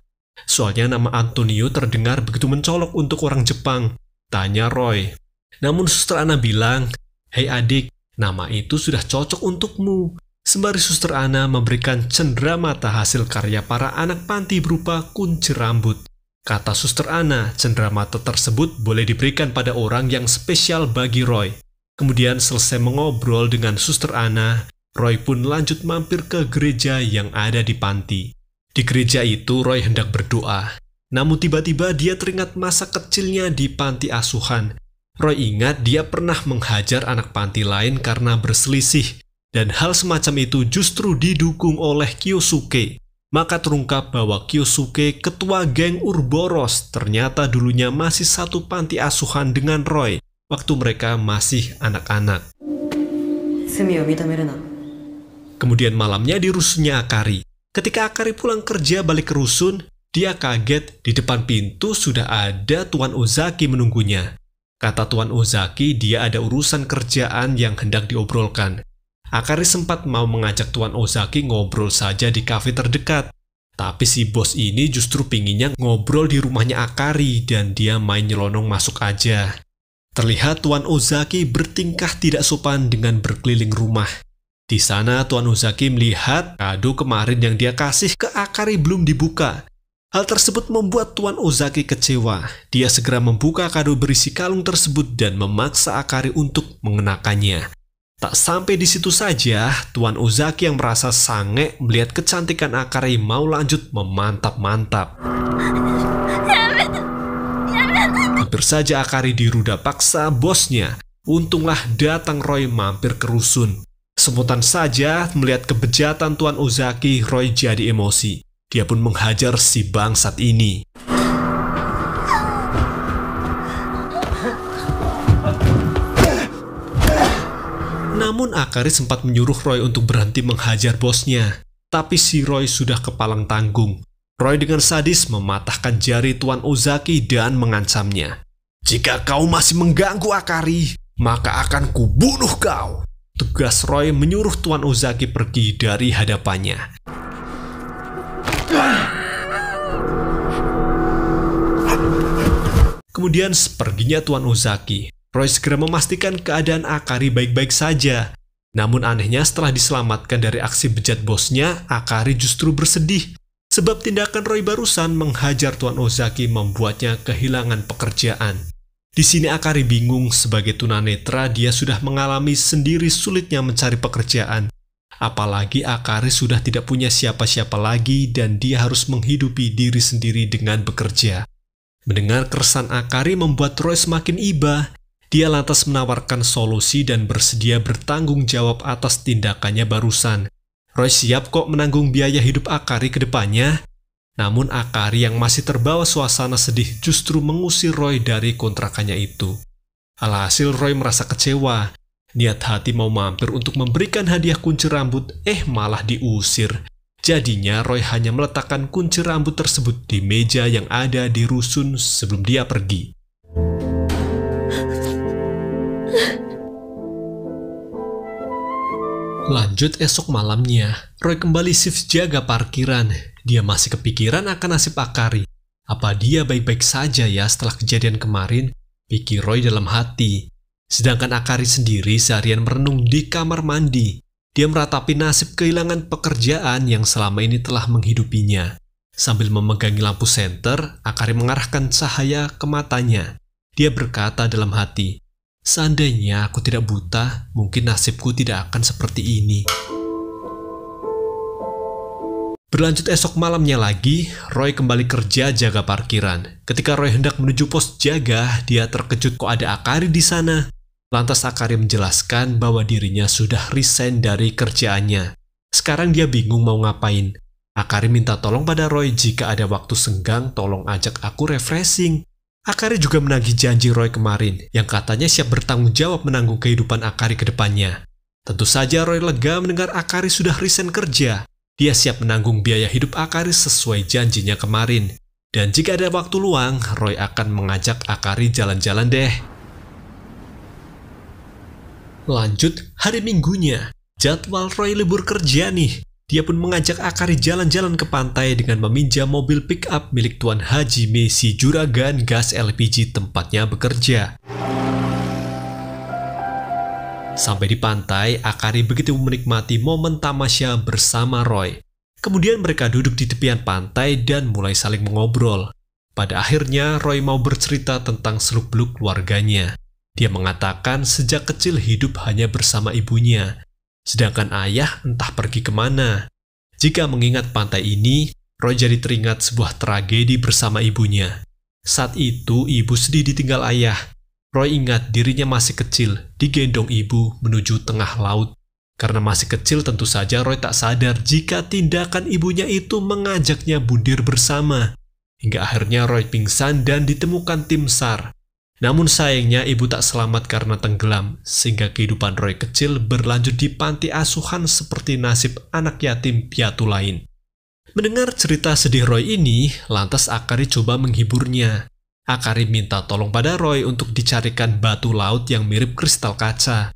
Soalnya nama Antonio terdengar begitu mencolok untuk orang Jepang, tanya Roy. Namun Suster Anna bilang, hei adik, nama itu sudah cocok untukmu. Sembari Suster Anna memberikan cenderamata hasil karya para anak panti berupa kunci rambut. Kata Suster Anna, cenderamata tersebut boleh diberikan pada orang yang spesial bagi Roy. Kemudian selesai mengobrol dengan Suster Anna, Roy pun lanjut mampir ke gereja yang ada di panti. Di gereja itu Roy hendak berdoa, namun tiba-tiba dia teringat masa kecilnya di panti asuhan. Roy ingat dia pernah menghajar anak panti lain karena berselisih, dan hal semacam itu justru didukung oleh Kyosuke. Maka terungkap bahwa Kyosuke, ketua geng Urboros, ternyata dulunya masih satu panti asuhan dengan Roy waktu mereka masih anak-anak. Kemudian malamnya di rusunnya Akari. Ketika Akari pulang kerja balik ke rusun, dia kaget di depan pintu sudah ada Tuan Ozaki menunggunya. Kata Tuan Ozaki, dia ada urusan kerjaan yang hendak diobrolkan. Akari sempat mau mengajak Tuan Ozaki ngobrol saja di kafe terdekat. Tapi si bos ini justru pinginnya ngobrol di rumahnya Akari dan dia main nyelonong masuk aja. Terlihat Tuan Ozaki bertingkah tidak sopan dengan berkeliling rumah. Di sana Tuan Ozaki melihat kado kemarin yang dia kasih ke Akari belum dibuka. Hal tersebut membuat Tuan Ozaki kecewa. Dia segera membuka kado berisi kalung tersebut dan memaksa Akari untuk mengenakannya. Tak sampai di situ saja, Tuan Ozaki yang merasa sange melihat kecantikan Akari mau lanjut memantap-mantap. Hampir saja Akari diruda paksa bosnya. Untunglah datang Roy mampir ke rusun. Semutan saja melihat kebejatan Tuan Ozaki, Roy jadi emosi. Dia pun menghajar si bangsat ini. Namun Akari sempat menyuruh Roy untuk berhenti menghajar bosnya. Tapi si Roy sudah kepalang tanggung. Roy dengan sadis mematahkan jari Tuan Ozaki dan mengancamnya. "Jika kau masih mengganggu Akari, maka akan kubunuh kau." Tugas Roy menyuruh Tuan Ozaki pergi dari hadapannya. Kemudian seperginya Tuan Ozaki. Roy segera memastikan keadaan Akari baik-baik saja. Namun anehnya setelah diselamatkan dari aksi bejat bosnya, Akari justru bersedih. Sebab tindakan Roy barusan menghajar Tuan Ozaki membuatnya kehilangan pekerjaan. Di sini Akari bingung, sebagai tunanetra dia sudah mengalami sendiri sulitnya mencari pekerjaan. Apalagi Akari sudah tidak punya siapa-siapa lagi dan dia harus menghidupi diri sendiri dengan bekerja. Mendengar keresahan Akari membuat Roy semakin iba. Dia lantas menawarkan solusi dan bersedia bertanggung jawab atas tindakannya barusan. Roy siap kok menanggung biaya hidup Akari ke depannya. Namun Akari yang masih terbawa suasana sedih justru mengusir Roy dari kontrakannya itu. Alhasil Roy merasa kecewa. Niat hati mau mampir untuk memberikan hadiah kunci rambut, malah diusir. Jadinya Roy hanya meletakkan kunci rambut tersebut di meja yang ada di rusun sebelum dia pergi. Lanjut esok malamnya, Roy kembali shift jaga parkiran. Dia masih kepikiran akan nasib Akari. Apa dia baik-baik saja ya setelah kejadian kemarin? Pikir Roy dalam hati. Sedangkan Akari sendiri seharian merenung di kamar mandi. Dia meratapi nasib kehilangan pekerjaan yang selama ini telah menghidupinya. Sambil memegangi lampu senter, Akari mengarahkan cahaya ke matanya. Dia berkata dalam hati, "Seandainya aku tidak buta, mungkin nasibku tidak akan seperti ini." Berlanjut esok malamnya lagi, Roy kembali kerja jaga parkiran. Ketika Roy hendak menuju pos jaga, dia terkejut kok ada Akari di sana. Lantas Akari menjelaskan bahwa dirinya sudah resign dari kerjaannya. Sekarang dia bingung mau ngapain. Akari minta tolong pada Roy, jika ada waktu senggang tolong ajak aku refreshing. Akari juga menagih janji Roy kemarin, yang katanya siap bertanggung jawab menanggung kehidupan Akari ke depannya. Tentu saja Roy lega mendengar Akari sudah resign kerja. Dia siap menanggung biaya hidup Akari sesuai janjinya kemarin. Dan jika ada waktu luang, Roy akan mengajak Akari jalan-jalan deh. Lanjut hari Minggunya, jadwal Roy libur kerja nih. Dia pun mengajak Akari jalan-jalan ke pantai dengan meminjam mobil pick-up milik Tuan Hajime si juragan gas LPG tempatnya bekerja. Sampai di pantai, Akari begitu menikmati momen tamasya bersama Roy. Kemudian mereka duduk di tepian pantai dan mulai saling mengobrol. Pada akhirnya Roy mau bercerita tentang seluk-beluk keluarganya. Dia mengatakan sejak kecil hidup hanya bersama ibunya. Sedangkan ayah entah pergi kemana. Jika mengingat pantai ini, Roy jadi teringat sebuah tragedi bersama ibunya. Saat itu, ibu sedih ditinggal ayah. Roy ingat dirinya masih kecil, digendong ibu menuju tengah laut. Karena masih kecil, tentu saja Roy tak sadar jika tindakan ibunya itu mengajaknya bundir bersama. Hingga akhirnya Roy pingsan dan ditemukan tim SAR. Namun sayangnya ibu tak selamat karena tenggelam, sehingga kehidupan Roy kecil berlanjut di panti asuhan seperti nasib anak yatim piatu lain. Mendengar cerita sedih Roy ini, lantas Akari coba menghiburnya. Akari minta tolong pada Roy untuk dicarikan batu laut yang mirip kristal kaca.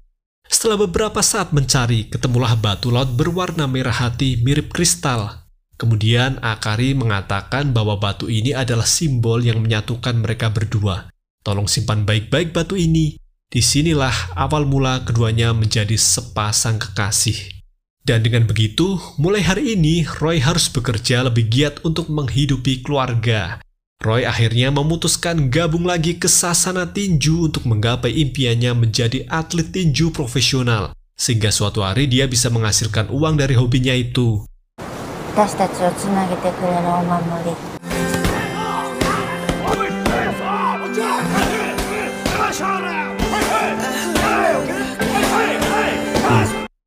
Setelah beberapa saat mencari, ketemulah batu laut berwarna merah hati mirip kristal. Kemudian Akari mengatakan bahwa batu ini adalah simbol yang menyatukan mereka berdua. Tolong simpan baik-baik batu ini. Disinilah awal mula keduanya menjadi sepasang kekasih. Dan dengan begitu, mulai hari ini Roy harus bekerja lebih giat untuk menghidupi keluarga. Roy akhirnya memutuskan gabung lagi ke Sasana Tinju untuk menggapai impiannya menjadi atlet tinju profesional. Sehingga suatu hari dia bisa menghasilkan uang dari hobinya itu.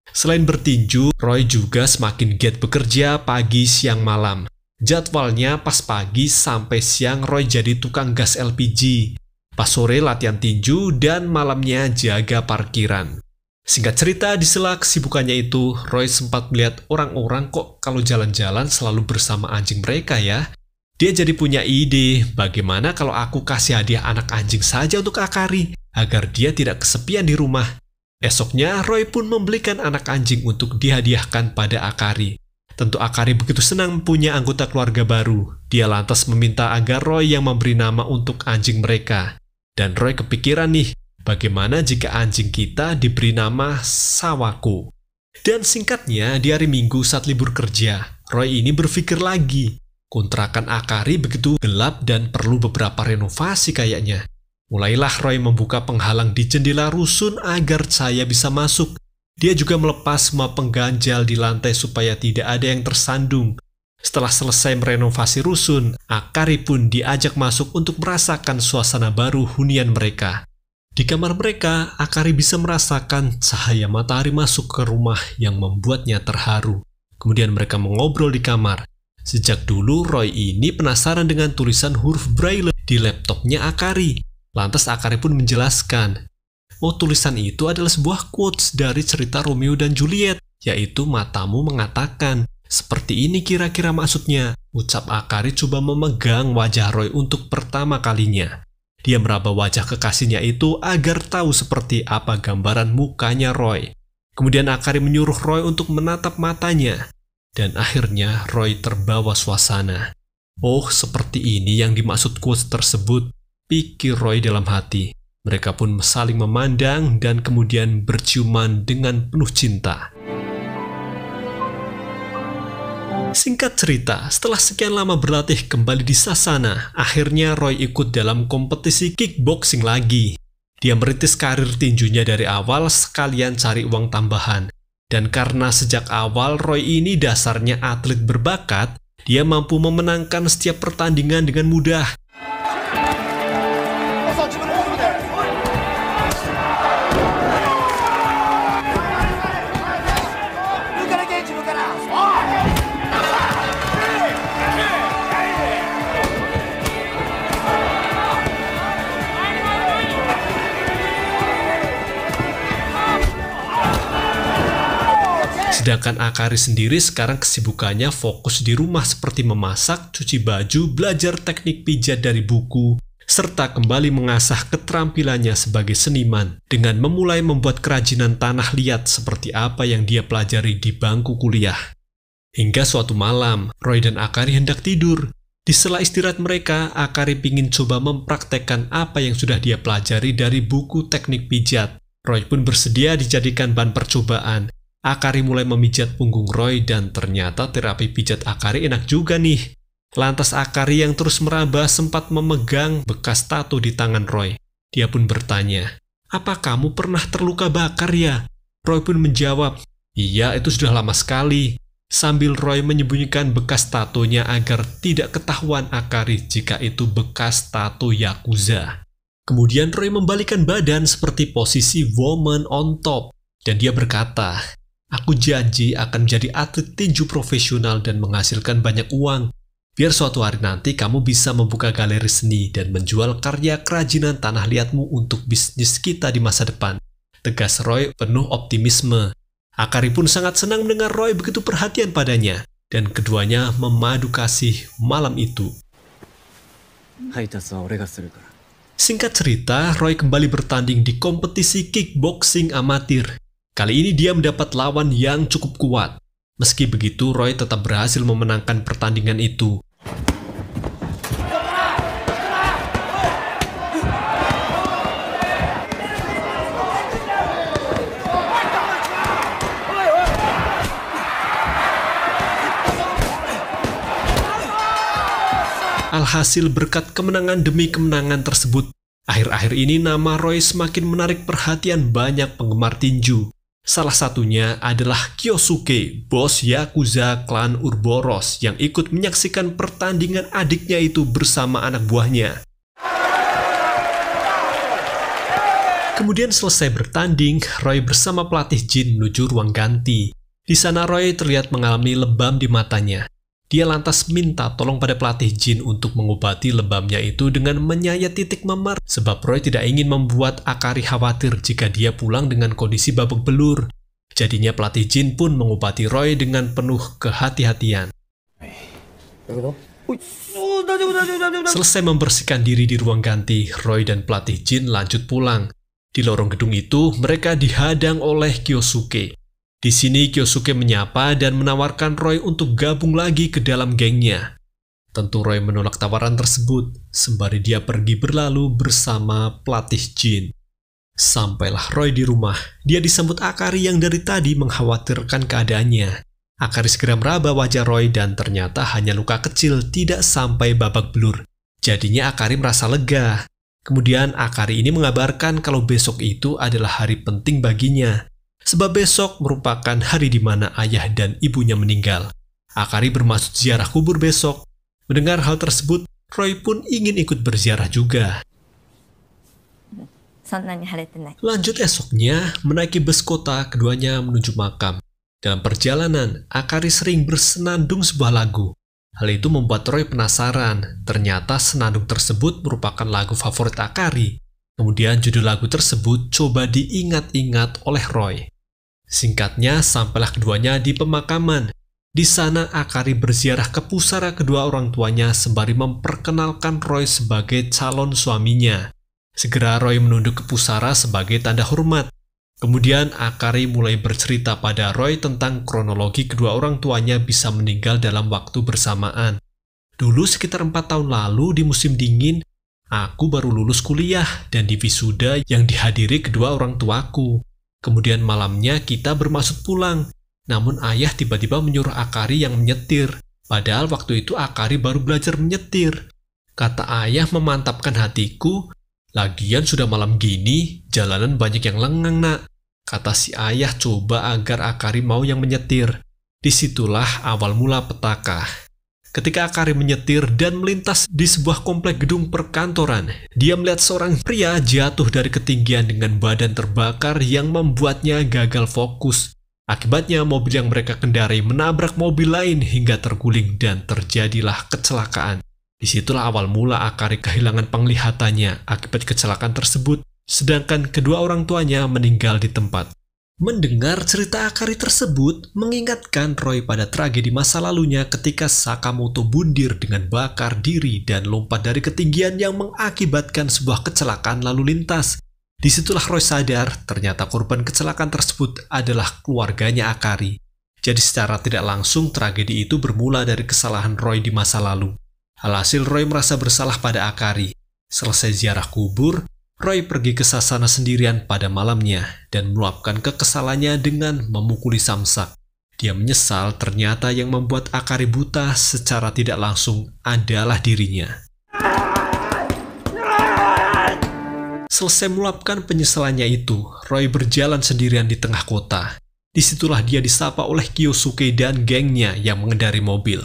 Selain bertinju, Roy juga semakin giat bekerja pagi, siang, malam. Jadwalnya pas pagi sampai siang Roy jadi tukang gas LPG. Pas sore latihan tinju dan malamnya jaga parkiran. Singkat cerita, di sela kesibukannya itu, Roy sempat melihat orang-orang kok kalau jalan-jalan selalu bersama anjing mereka ya. Dia jadi punya ide, bagaimana kalau aku kasih hadiah anak anjing saja untuk Akari, agar dia tidak kesepian di rumah. Esoknya, Roy pun membelikan anak anjing untuk dihadiahkan pada Akari. Tentu Akari begitu senang punya anggota keluarga baru. Dia lantas meminta agar Roy yang memberi nama untuk anjing mereka. Dan Roy kepikiran nih, bagaimana jika anjing kita diberi nama Sawako? Dan singkatnya, di hari Minggu saat libur kerja, Roy ini berpikir lagi. Kontrakan Akari begitu gelap dan perlu beberapa renovasi kayaknya. Mulailah Roy membuka penghalang di jendela rusun agar cahaya bisa masuk. Dia juga melepas semua pengganjal di lantai supaya tidak ada yang tersandung. Setelah selesai merenovasi rusun, Akari pun diajak masuk untuk merasakan suasana baru hunian mereka. Di kamar mereka, Akari bisa merasakan cahaya matahari masuk ke rumah yang membuatnya terharu. Kemudian mereka mengobrol di kamar. Sejak dulu Roy ini penasaran dengan tulisan huruf Braille di laptopnya Akari. Lantas Akari pun menjelaskan, oh tulisan itu adalah sebuah quotes dari cerita Romeo dan Juliet, yaitu matamu mengatakan, seperti ini kira-kira maksudnya. Ucap Akari coba memegang wajah Roy untuk pertama kalinya. Dia meraba wajah kekasihnya itu agar tahu seperti apa gambaran mukanya Roy. Kemudian Akari menyuruh Roy untuk menatap matanya. Dan akhirnya Roy terbawa suasana. Oh, seperti ini yang dimaksud quotes tersebut, pikir Roy dalam hati. Mereka pun saling memandang dan kemudian berciuman dengan penuh cinta. Singkat cerita, setelah sekian lama berlatih kembali di Sasana, akhirnya Roy ikut dalam kompetisi kickboxing lagi. Dia merintis karir tinjunya dari awal sekalian cari uang tambahan. Dan karena sejak awal Roy ini dasarnya atlet berbakat, dia mampu memenangkan setiap pertandingan dengan mudah. Sedangkan Akari sendiri sekarang kesibukannya fokus di rumah seperti memasak, cuci baju, belajar teknik pijat dari buku, serta kembali mengasah keterampilannya sebagai seniman dengan memulai membuat kerajinan tanah liat seperti apa yang dia pelajari di bangku kuliah. Hingga suatu malam, Roy dan Akari hendak tidur. Di sela istirahat mereka, Akari ingin coba mempraktekkan apa yang sudah dia pelajari dari buku teknik pijat. Roy pun bersedia dijadikan bahan percobaan. Akari mulai memijat punggung Roy dan ternyata terapi pijat Akari enak juga nih. Lantas Akari yang terus meraba sempat memegang bekas tato di tangan Roy. Dia pun bertanya, "Apa kamu pernah terluka bakar ya?" Roy pun menjawab, "Iya, itu sudah lama sekali." Sambil Roy menyembunyikan bekas tatonya agar tidak ketahuan Akari jika itu bekas tato Yakuza. Kemudian Roy membalikan badan seperti posisi woman on top. Dan dia berkata, "Aku janji akan menjadi atlet tinju profesional dan menghasilkan banyak uang. Biar suatu hari nanti kamu bisa membuka galeri seni dan menjual karya kerajinan tanah liatmu untuk bisnis kita di masa depan. Tegas Roy penuh optimisme. Akari pun sangat senang mendengar Roy begitu perhatian padanya, dan keduanya memadu kasih malam itu. Singkat cerita, Roy kembali bertanding di kompetisi kickboxing amatir. Kali ini dia mendapat lawan yang cukup kuat. Meski begitu, Roy tetap berhasil memenangkan pertandingan itu. Alhasil berkat kemenangan demi kemenangan tersebut, akhir-akhir ini nama Roy semakin menarik perhatian banyak penggemar tinju. Salah satunya adalah Kyosuke, bos Yakuza klan Urboros yang ikut menyaksikan pertandingan adiknya itu bersama anak buahnya. Kemudian selesai bertanding, Roy bersama pelatih Jin menuju ruang ganti. Di sana Roy terlihat mengalami lebam di matanya. Dia lantas minta tolong pada pelatih Jin untuk mengobati lebamnya itu dengan menyayat titik memar, sebab Roy tidak ingin membuat Akari khawatir jika dia pulang dengan kondisi babak belur. Jadinya pelatih Jin pun mengobati Roy dengan penuh kehati-hatian. Selesai membersihkan diri di ruang ganti, Roy dan pelatih Jin lanjut pulang. Di lorong gedung itu, mereka dihadang oleh Kyosuke. Di sini Kyosuke menyapa dan menawarkan Roy untuk gabung lagi ke dalam gengnya. Tentu Roy menolak tawaran tersebut, sembari dia pergi berlalu bersama pelatih Jin. Sampailah Roy di rumah, dia disambut Akari yang dari tadi mengkhawatirkan keadaannya. Akari segera meraba wajah Roy dan ternyata hanya luka kecil, tidak sampai babak belur. Jadinya Akari merasa lega. Kemudian Akari ini mengabarkan kalau besok itu adalah hari penting baginya. Sebab besok merupakan hari di mana ayah dan ibunya meninggal. Akari bermaksud ziarah kubur besok. Mendengar hal tersebut, Roy pun ingin ikut berziarah juga. Lanjut esoknya, menaiki bus kota, keduanya menuju makam. Dalam perjalanan, Akari sering bersenandung sebuah lagu. Hal itu membuat Roy penasaran. Ternyata senandung tersebut merupakan lagu favorit Akari. Kemudian judul lagu tersebut coba diingat-ingat oleh Roy. Singkatnya, sampailah keduanya di pemakaman. Di sana, Akari berziarah ke pusara kedua orang tuanya sembari memperkenalkan Roy sebagai calon suaminya. Segera Roy menunduk ke pusara sebagai tanda hormat. Kemudian Akari mulai bercerita pada Roy tentang kronologi kedua orang tuanya bisa meninggal dalam waktu bersamaan. Dulu sekitar 4 tahun lalu di musim dingin, aku baru lulus kuliah dan di wisuda yang dihadiri kedua orang tuaku. Kemudian malamnya kita bermaksud pulang, namun ayah tiba-tiba menyuruh Akari yang menyetir. Padahal waktu itu Akari baru belajar menyetir. Kata ayah memantapkan hatiku, lagian sudah malam gini, jalanan banyak yang lengang nak. Kata si ayah coba agar Akari mau yang menyetir. Disitulah awal mula petaka. Ketika Akari menyetir dan melintas di sebuah komplek gedung perkantoran, dia melihat seorang pria jatuh dari ketinggian dengan badan terbakar yang membuatnya gagal fokus. Akibatnya mobil yang mereka kendarai menabrak mobil lain hingga terguling dan terjadilah kecelakaan. Disitulah awal mula Akari kehilangan penglihatannya akibat kecelakaan tersebut, sedangkan kedua orang tuanya meninggal di tempat. Mendengar cerita Akari tersebut mengingatkan Roy pada tragedi masa lalunya ketika Sakamoto bundir dengan bakar diri dan lompat dari ketinggian yang mengakibatkan sebuah kecelakaan lalu lintas. Disitulah Roy sadar ternyata korban kecelakaan tersebut adalah keluarganya Akari. Jadi secara tidak langsung tragedi itu bermula dari kesalahan Roy di masa lalu. Alhasil Roy merasa bersalah pada Akari. Selesai ziarah kubur, Roy pergi ke sasana sendirian pada malamnya dan meluapkan kekesalannya dengan memukuli samsak. Dia menyesal ternyata yang membuat Akari buta secara tidak langsung adalah dirinya. Selesai meluapkan penyesalannya itu, Roy berjalan sendirian di tengah kota. Disitulah dia disapa oleh Kyosuke dan gengnya yang mengendari mobil.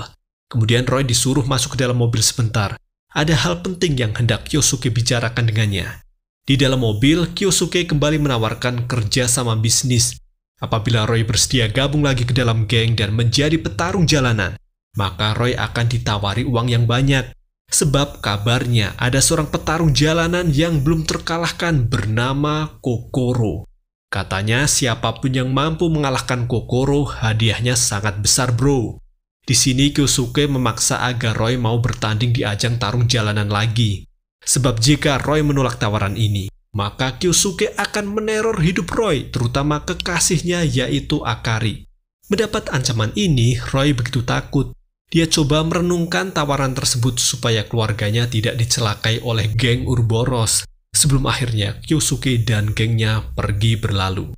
Kemudian Roy disuruh masuk ke dalam mobil sebentar. Ada hal penting yang hendak Kyosuke bicarakan dengannya. Di dalam mobil, Kyosuke kembali menawarkan kerja sama bisnis. Apabila Roy bersedia gabung lagi ke dalam geng dan menjadi petarung jalanan. maka Roy akan ditawari uang yang banyak. Sebab kabarnya ada seorang petarung jalanan yang belum terkalahkan bernama Kokoro. Katanya siapapun yang mampu mengalahkan Kokoro, hadiahnya sangat besar bro. Di sini Kyosuke memaksa agar Roy mau bertanding di ajang tarung jalanan lagi. Sebab jika Roy menolak tawaran ini, maka Kyosuke akan meneror hidup Roy, terutama kekasihnya yaitu Akari. Mendapat ancaman ini, Roy begitu takut. Dia coba merenungkan tawaran tersebut supaya keluarganya tidak dicelakai oleh geng Urboros. Sebelum akhirnya Kyosuke dan gengnya pergi berlalu.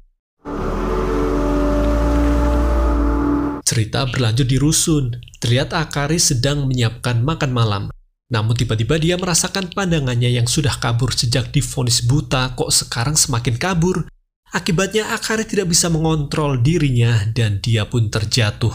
Cerita berlanjut di rusun. Terlihat Akari sedang menyiapkan makan malam. Namun tiba-tiba dia merasakan pandangannya yang sudah kabur sejak divonis buta kok sekarang semakin kabur. Akibatnya Akari tidak bisa mengontrol dirinya dan dia pun terjatuh.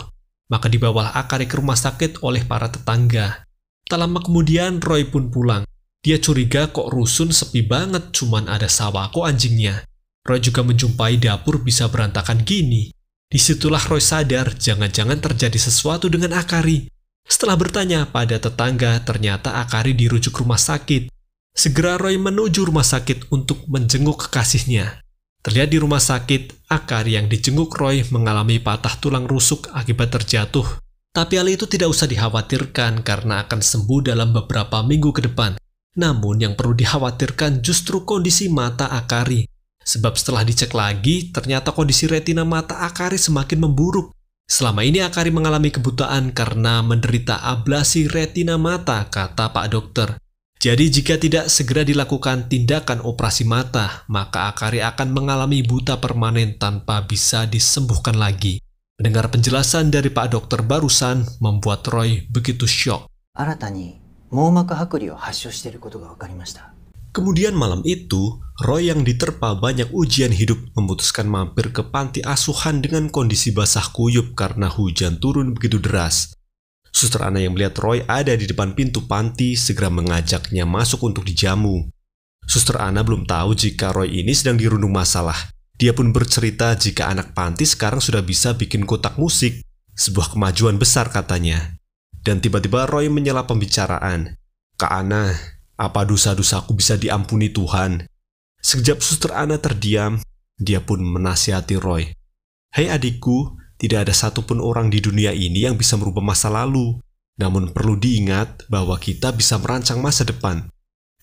Maka dibawalah Akari ke rumah sakit oleh para tetangga. Tak lama kemudian Roy pun pulang. Dia curiga kok rusun sepi banget, cuman ada Sawako anjingnya. Roy juga menjumpai dapur bisa berantakan gini. Disitulah Roy sadar jangan-jangan terjadi sesuatu dengan Akari. Setelah bertanya pada tetangga, ternyata Akari dirujuk rumah sakit. Segera Roy menuju rumah sakit untuk menjenguk kekasihnya. Terlihat di rumah sakit, Akari yang dijenguk Roy mengalami patah tulang rusuk akibat terjatuh. Tapi hal itu tidak usah dikhawatirkan karena akan sembuh dalam beberapa minggu ke depan. Namun yang perlu dikhawatirkan justru kondisi mata Akari. Sebab setelah dicek lagi, ternyata kondisi retina mata Akari semakin memburuk. Selama ini Akari mengalami kebutaan karena menderita ablasi retina mata, kata Pak Dokter. Jadi jika tidak segera dilakukan tindakan operasi mata, maka Akari akan mengalami buta permanen tanpa bisa disembuhkan lagi. Mendengar penjelasan dari Pak Dokter barusan membuat Roy begitu syok. Kemudian malam itu, Roy yang diterpa banyak ujian hidup memutuskan mampir ke panti asuhan dengan kondisi basah kuyup karena hujan turun begitu deras. Suster Ana yang melihat Roy ada di depan pintu panti segera mengajaknya masuk untuk dijamu. Suster Ana belum tahu jika Roy ini sedang dirundung masalah. Dia pun bercerita jika anak panti sekarang sudah bisa bikin kotak musik. Sebuah kemajuan besar katanya. Dan tiba-tiba Roy menyela pembicaraan. Kak Ana, apa dosa-dosaku bisa diampuni Tuhan? Sekejap Suster Ana terdiam, dia pun menasihati Roy. Hei adikku, tidak ada satupun orang di dunia ini yang bisa merubah masa lalu. Namun perlu diingat bahwa kita bisa merancang masa depan.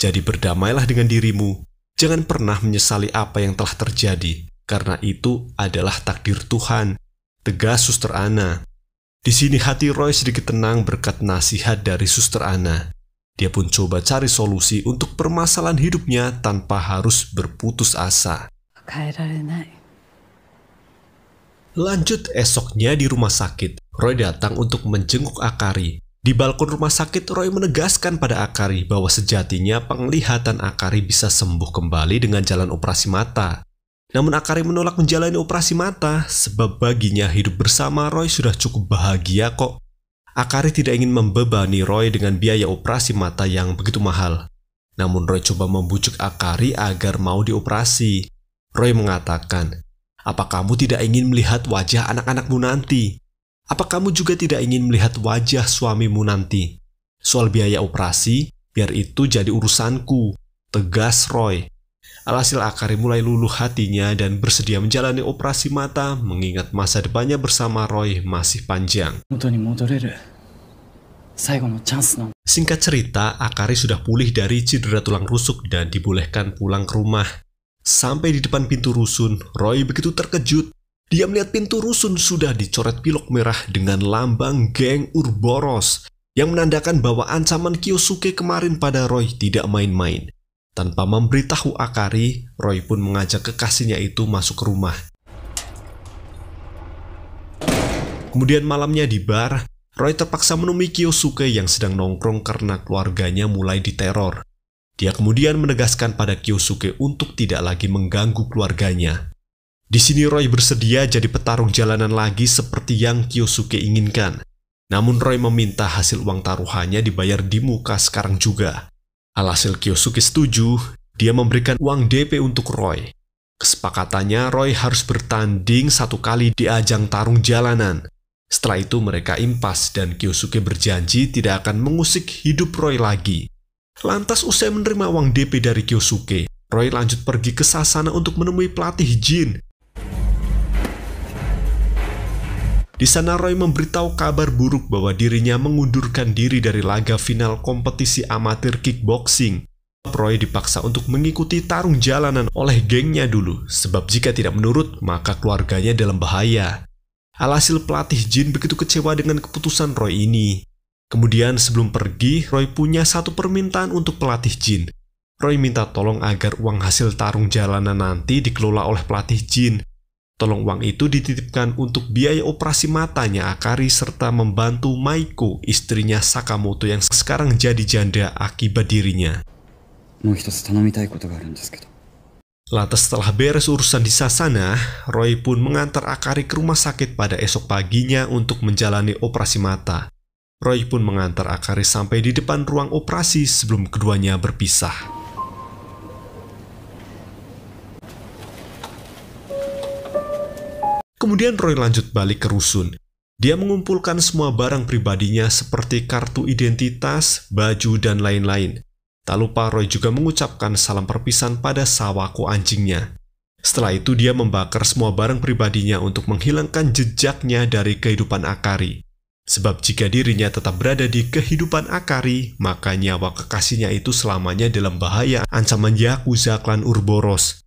Jadi berdamailah dengan dirimu. Jangan pernah menyesali apa yang telah terjadi, karena itu adalah takdir Tuhan. Tegas Suster Ana. Di sini hati Roy sedikit tenang berkat nasihat dari Suster Ana. Dia pun coba cari solusi untuk permasalahan hidupnya tanpa harus berputus asa. Lanjut esoknya di rumah sakit, Roy datang untuk menjenguk Akari. Di balkon rumah sakit, Roy menegaskan pada Akari bahwa sejatinya penglihatan Akari bisa sembuh kembali dengan jalan operasi mata. Namun Akari menolak menjalani operasi mata sebab baginya hidup bersama Roy sudah cukup bahagia kok. Akari tidak ingin membebani Roy dengan biaya operasi mata yang begitu mahal. Namun Roy coba membujuk Akari agar mau dioperasi. Roy mengatakan, apa kamu tidak ingin melihat wajah anak-anakmu nanti? Apa kamu juga tidak ingin melihat wajah suamimu nanti? Soal biaya operasi, biar itu jadi urusanku. Tegas Roy. Alhasil Akari mulai luluh hatinya dan bersedia menjalani operasi mata mengingat masa depannya bersama Roy masih panjang. Singkat cerita, Akari sudah pulih dari cedera tulang rusuk dan dibolehkan pulang ke rumah. Sampai di depan pintu rusun, Roy begitu terkejut. Dia melihat pintu rusun sudah dicoret pilok merah dengan lambang geng Urboros yang menandakan bahwa ancaman Kyosuke kemarin pada Roy tidak main-main. Tanpa memberitahu Akari, Roy pun mengajak kekasihnya itu masuk ke rumah. Kemudian malamnya di bar, Roy terpaksa menemui Kyosuke yang sedang nongkrong karena keluarganya mulai diteror. Dia kemudian menegaskan pada Kyosuke untuk tidak lagi mengganggu keluarganya. Di sini Roy bersedia jadi petarung jalanan lagi seperti yang Kyosuke inginkan. Namun Roy meminta hasil uang taruhannya dibayar di muka sekarang juga. Alhasil Kyosuke setuju, dia memberikan uang DP untuk Roy. Kesepakatannya Roy harus bertanding 1 kali di ajang tarung jalanan. Setelah itu mereka impas dan Kyosuke berjanji tidak akan mengusik hidup Roy lagi. Lantas usai menerima uang DP dari Kyosuke, Roy lanjut pergi ke Sasana untuk menemui pelatih Jin. Di sana Roy memberitahu kabar buruk bahwa dirinya mengundurkan diri dari laga final kompetisi amatir kickboxing. Roy dipaksa untuk mengikuti tarung jalanan oleh gengnya dulu, sebab jika tidak menurut, maka keluarganya dalam bahaya. Alhasil pelatih Jin begitu kecewa dengan keputusan Roy ini. Kemudian sebelum pergi, Roy punya satu permintaan untuk pelatih Jin. Roy minta tolong agar uang hasil tarung jalanan nanti dikelola oleh pelatih Jin. Tolong uang itu dititipkan untuk biaya operasi matanya Akari serta membantu Maiko, istrinya Sakamoto yang sekarang jadi janda akibat dirinya. Lantas setelah beres urusan di Sasana, Roy pun mengantar Akari ke rumah sakit pada esok paginya untuk menjalani operasi mata. Roy pun mengantar Akari sampai di depan ruang operasi sebelum keduanya berpisah. Kemudian Roy lanjut balik ke rusun. Dia mengumpulkan semua barang pribadinya seperti kartu identitas, baju, dan lain-lain. Tak lupa Roy juga mengucapkan salam perpisahan pada Sawako anjingnya. Setelah itu dia membakar semua barang pribadinya untuk menghilangkan jejaknya dari kehidupan Akari. Sebab jika dirinya tetap berada di kehidupan Akari, maka nyawa kekasihnya itu selamanya dalam bahaya ancaman Yakuza klan Urboros.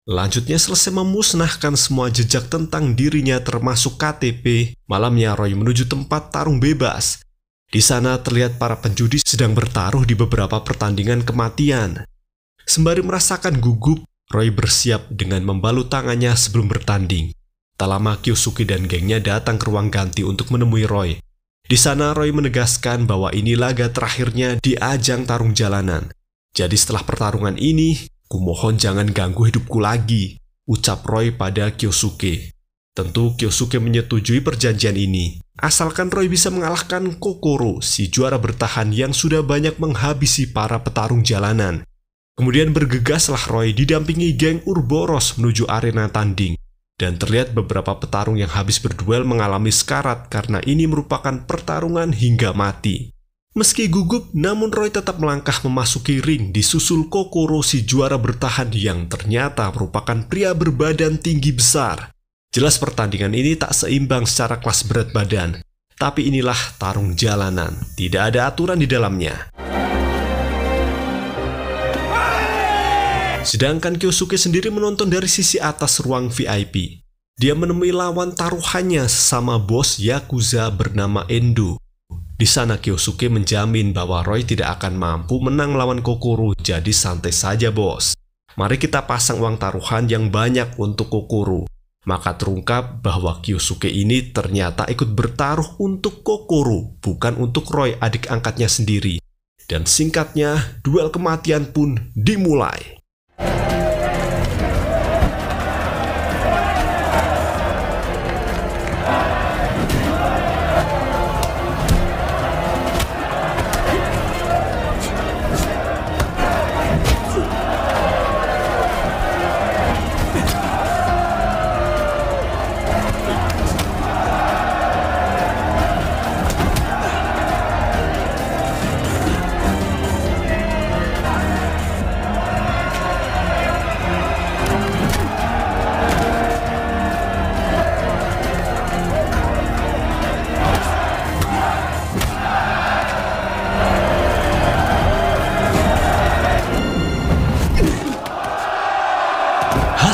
Lanjutnya selesai memusnahkan semua jejak tentang dirinya termasuk KTP, malamnya Roy menuju tempat tarung bebas. Di sana terlihat para penjudi sedang bertaruh di beberapa pertandingan kematian. Sembari merasakan gugup, Roy bersiap dengan membalut tangannya sebelum bertanding. Tak lama Kyosuke dan gengnya datang ke ruang ganti untuk menemui Roy. Di sana Roy menegaskan bahwa ini laga terakhirnya di ajang tarung jalanan. Jadi setelah pertarungan ini, "Kumohon jangan ganggu hidupku lagi," ucap Roy pada Kyosuke. Tentu Kyosuke menyetujui perjanjian ini, asalkan Roy bisa mengalahkan Kokoro, si juara bertahan yang sudah banyak menghabisi para petarung jalanan. Kemudian bergegaslah Roy didampingi geng Urboros menuju arena tanding. Dan terlihat beberapa petarung yang habis berduel mengalami sekarat karena ini merupakan pertarungan hingga mati. Meski gugup, namun Roy tetap melangkah memasuki ring disusul Kokoro si juara bertahan yang ternyata merupakan pria berbadan tinggi besar. Jelas pertandingan ini tak seimbang secara kelas berat badan, tapi inilah tarung jalanan, tidak ada aturan di dalamnya. Sedangkan Kyosuke sendiri menonton dari sisi atas ruang VIP. Dia menemui lawan taruhannya sesama bos Yakuza bernama Endo. Di sana Kyosuke menjamin bahwa Roy tidak akan mampu menang lawan Kokoro, jadi santai saja bos. Mari kita pasang uang taruhan yang banyak untuk Kokoro. Maka terungkap bahwa Kyosuke ini ternyata ikut bertaruh untuk Kokoro, bukan untuk Roy adik angkatnya sendiri. Dan singkatnya, duel kematian pun dimulai.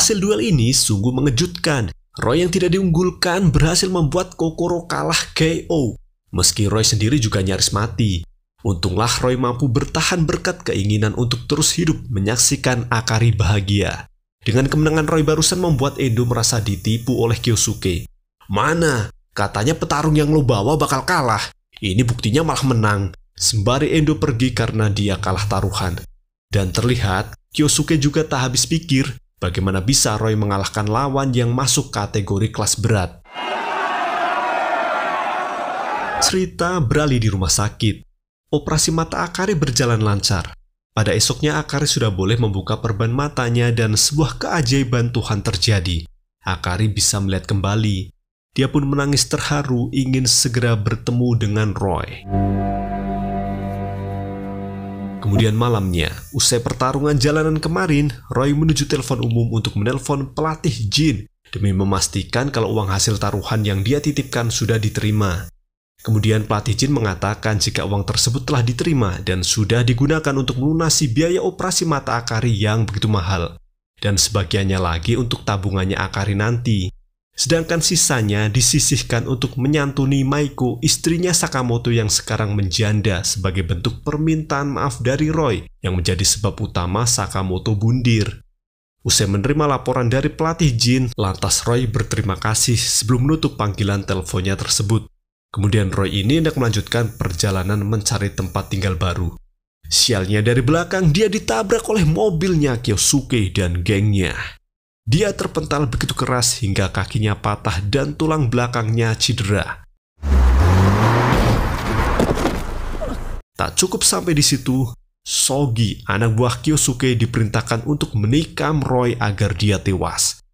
Hasil duel ini sungguh mengejutkan. Roy yang tidak diunggulkan berhasil membuat Kokoro kalah KO. Meski Roy sendiri juga nyaris mati. Untunglah Roy mampu bertahan berkat keinginan untuk terus hidup menyaksikan Akari bahagia. Dengan kemenangan Roy barusan membuat Endo merasa ditipu oleh Kyosuke. "Mana? Katanya petarung yang lo bawa bakal kalah. Ini buktinya malah menang." Sembari Endo pergi karena dia kalah taruhan. Dan terlihat Kyosuke juga tak habis pikir bagaimana bisa Roy mengalahkan lawan yang masuk kategori kelas berat. Cerita beralih di rumah sakit. Operasi mata Akari berjalan lancar. Pada esoknya Akari sudah boleh membuka perban matanya dan sebuah keajaiban Tuhan terjadi. Akari bisa melihat kembali. Dia pun menangis terharu ingin segera bertemu dengan Roy. Kemudian malamnya, usai pertarungan jalanan kemarin, Roy menuju telepon umum untuk menelpon pelatih Jin demi memastikan kalau uang hasil taruhan yang dia titipkan sudah diterima. Kemudian pelatih Jin mengatakan jika uang tersebut telah diterima dan sudah digunakan untuk melunasi biaya operasi mata Akari yang begitu mahal, dan sebagiannya lagi untuk tabungannya Akari nanti. Sedangkan sisanya disisihkan untuk menyantuni Maiko, istrinya Sakamoto yang sekarang menjanda, sebagai bentuk permintaan maaf dari Roy yang menjadi sebab utama Sakamoto bundir. Usai menerima laporan dari pelatih Jin, lantas Roy berterima kasih sebelum menutup panggilan teleponnya tersebut. Kemudian Roy ini hendak melanjutkan perjalanan mencari tempat tinggal baru. Sialnya dari belakang dia ditabrak oleh mobilnya Kyosuke dan gengnya. Dia terpental begitu keras hingga kakinya patah dan tulang belakangnya cedera. Tak cukup sampai di situ, Sogi, anak buah Kyosuke, diperintahkan untuk menikam Roy agar dia tewas.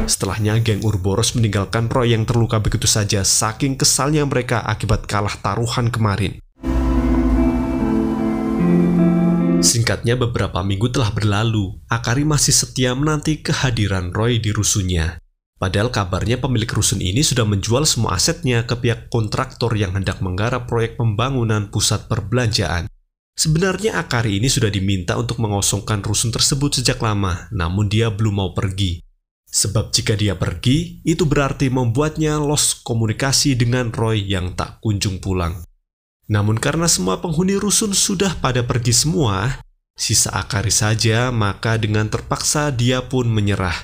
Setelahnya, geng Urboros meninggalkan Roy yang terluka begitu saja saking kesalnya mereka akibat kalah taruhan kemarin. Singkatnya, beberapa minggu telah berlalu. Akari masih setia menanti kehadiran Roy di rusunnya. Padahal kabarnya pemilik rusun ini sudah menjual semua asetnya ke pihak kontraktor yang hendak menggarap proyek pembangunan pusat perbelanjaan. Sebenarnya Akari ini sudah diminta untuk mengosongkan rusun tersebut sejak lama, namun dia belum mau pergi. Sebab jika dia pergi, itu berarti membuatnya lost komunikasi dengan Roy yang tak kunjung pulang. Namun karena semua penghuni rusun sudah pada pergi semua, sisa Akari saja, maka dengan terpaksa dia pun menyerah.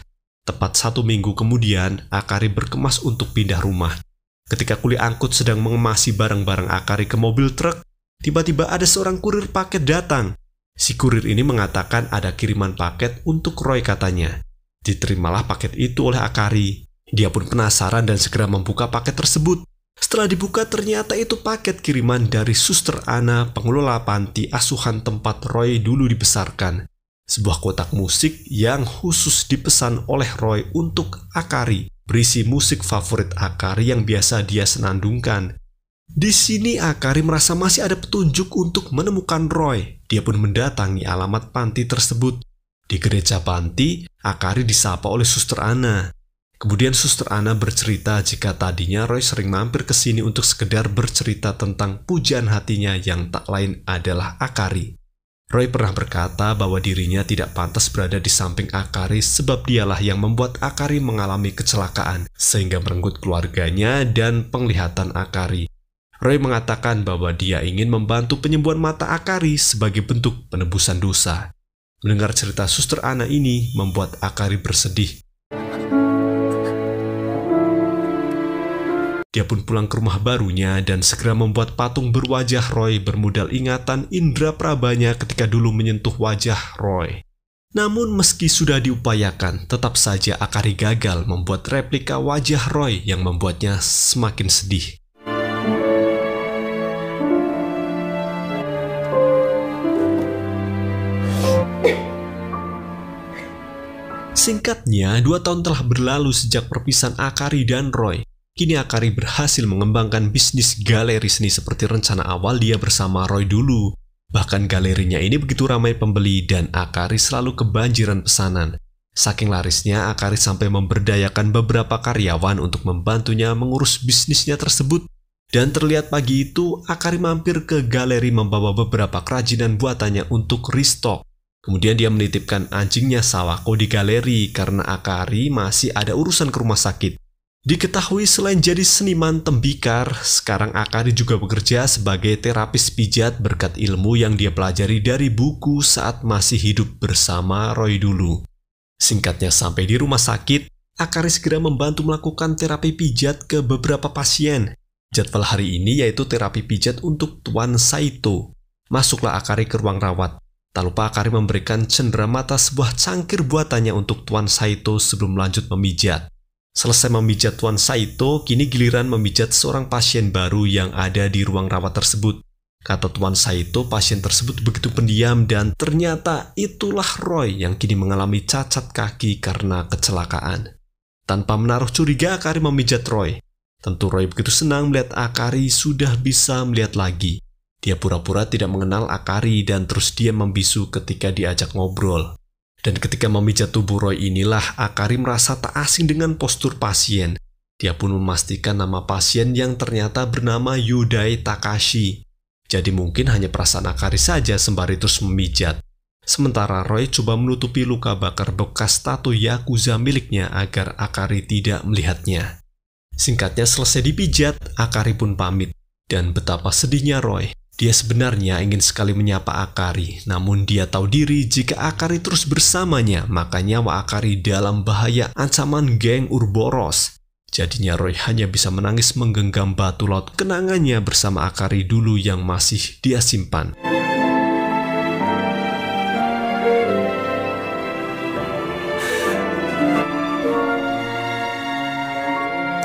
Tepat 1 minggu kemudian, Akari berkemas untuk pindah rumah. Ketika kuli angkut sedang mengemasi barang-barang Akari ke mobil truk, tiba-tiba ada seorang kurir paket datang. Si kurir ini mengatakan ada kiriman paket untuk Roy katanya. Diterimalah paket itu oleh Akari. Dia pun penasaran dan segera membuka paket tersebut. Setelah dibuka, ternyata itu paket kiriman dari Suster Ana, pengelola panti asuhan tempat Roy dulu dibesarkan. Sebuah kotak musik yang khusus dipesan oleh Roy untuk Akari, berisi musik favorit Akari yang biasa dia senandungkan. Di sini Akari merasa masih ada petunjuk untuk menemukan Roy. Dia pun mendatangi alamat panti tersebut. Di gereja panti, Akari disapa oleh Suster Ana. Kemudian Suster Ana bercerita jika tadinya Roy sering mampir ke sini untuk sekedar bercerita tentang pujaan hatinya yang tak lain adalah Akari. Roy pernah berkata bahwa dirinya tidak pantas berada di samping Akari sebab dialah yang membuat Akari mengalami kecelakaan sehingga merenggut keluarganya dan penglihatan Akari. Roy mengatakan bahwa dia ingin membantu penyembuhan mata Akari sebagai bentuk penebusan dosa. Mendengar cerita Suster Ana ini membuat Akari bersedih. Dia pun pulang ke rumah barunya dan segera membuat patung berwajah Roy bermodal ingatan indera prabanya ketika dulu menyentuh wajah Roy. Namun meski sudah diupayakan, tetap saja Akari gagal membuat replika wajah Roy yang membuatnya semakin sedih. Singkatnya, 2 tahun telah berlalu sejak perpisahan Akari dan Roy. Kini Akari berhasil mengembangkan bisnis galeri seni seperti rencana awal dia bersama Roy dulu. Bahkan galerinya ini begitu ramai pembeli dan Akari selalu kebanjiran pesanan. Saking larisnya, Akari sampai memberdayakan beberapa karyawan untuk membantunya mengurus bisnisnya tersebut. Dan terlihat pagi itu, Akari mampir ke galeri membawa beberapa kerajinan buatannya untuk restock. Kemudian dia menitipkan anjingnya Sawako di galeri karena Akari masih ada urusan ke rumah sakit. Diketahui selain jadi seniman tembikar, sekarang Akari juga bekerja sebagai terapis pijat berkat ilmu yang dia pelajari dari buku saat masih hidup bersama Roy dulu. Singkatnya, sampai di rumah sakit, Akari segera membantu melakukan terapi pijat ke beberapa pasien. Jadwal hari ini yaitu terapi pijat untuk Tuan Saito. Masuklah Akari ke ruang rawat. Tak lupa Akari memberikan cenderamata sebuah cangkir buatannya untuk Tuan Saito sebelum lanjut memijat. Selesai memijat Tuan Saito, kini giliran memijat seorang pasien baru yang ada di ruang rawat tersebut. Kata Tuan Saito, pasien tersebut begitu pendiam dan ternyata itulah Roy yang kini mengalami cacat kaki karena kecelakaan. Tanpa menaruh curiga, Akari memijat Roy. Tentu Roy begitu senang melihat Akari sudah bisa melihat lagi. Dia pura-pura tidak mengenal Akari dan terus diam membisu ketika diajak ngobrol. Dan ketika memijat tubuh Roy inilah Akari merasa tak asing dengan postur pasien. Dia pun memastikan nama pasien yang ternyata bernama Yudai Takashi. Jadi mungkin hanya perasaan Akari saja sembari terus memijat. Sementara Roy coba menutupi luka bakar bekas tato Yakuza miliknya agar Akari tidak melihatnya. Singkatnya selesai dipijat, Akari pun pamit. Dan betapa sedihnya Roy. Dia sebenarnya ingin sekali menyapa Akari, namun dia tahu diri jika Akari terus bersamanya, maka nyawa Akari dalam bahaya ancaman geng Urboros. Jadinya Roy hanya bisa menangis menggenggam batu laut kenangannya bersama Akari dulu yang masih dia simpan.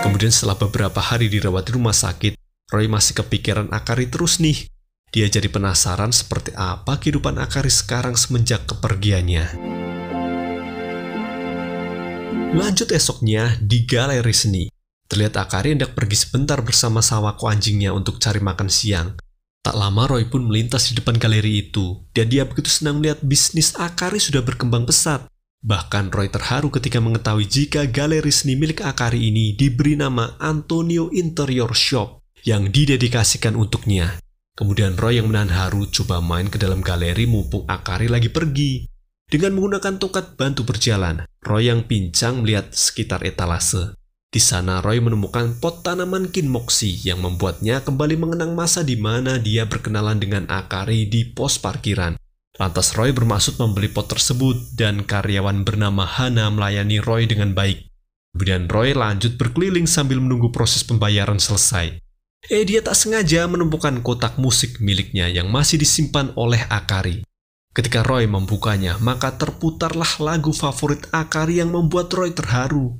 Kemudian setelah beberapa hari dirawat di rumah sakit, Roy masih kepikiran Akari terus nih. Dia jadi penasaran seperti apa kehidupan Akari sekarang semenjak kepergiannya. Lanjut esoknya di galeri seni. Terlihat Akari hendak pergi sebentar bersama Sawako anjingnya untuk cari makan siang. Tak lama Roy pun melintas di depan galeri itu, dan dia begitu senang melihat bisnis Akari sudah berkembang pesat. Bahkan Roy terharu ketika mengetahui jika galeri seni milik Akari ini diberi nama Antonio Interior Shop yang didedikasikan untuknya. Kemudian Roy yang menahan haru coba main ke dalam galeri mumpung Akari lagi pergi. Dengan menggunakan tongkat bantu berjalan, Roy yang pincang melihat sekitar etalase. Di sana Roy menemukan pot tanaman kinmoxi yang membuatnya kembali mengenang masa di mana dia berkenalan dengan Akari di pos parkiran. Lantas Roy bermaksud membeli pot tersebut dan karyawan bernama Hana melayani Roy dengan baik. Kemudian Roy lanjut berkeliling sambil menunggu proses pembayaran selesai. Dia tak sengaja menemukan kotak musik miliknya yang masih disimpan oleh Akari. Ketika Roy membukanya, maka terputarlah lagu favorit Akari yang membuat Roy terharu.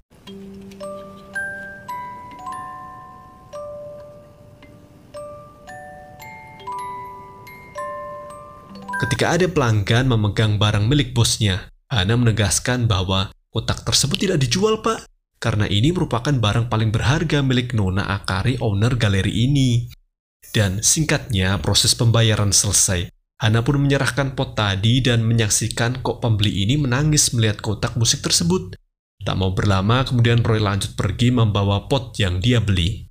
Ketika ada pelanggan memegang barang milik bosnya, Hana menegaskan bahwa kotak tersebut tidak dijual, Pak, karena ini merupakan barang paling berharga milik Nona Akari, owner galeri ini. Dan singkatnya, proses pembayaran selesai. Hana pun menyerahkan pot tadi dan menyaksikan kok pembeli ini menangis melihat kotak musik tersebut. Tak mau berlama, kemudian Roy lanjut pergi membawa pot yang dia beli.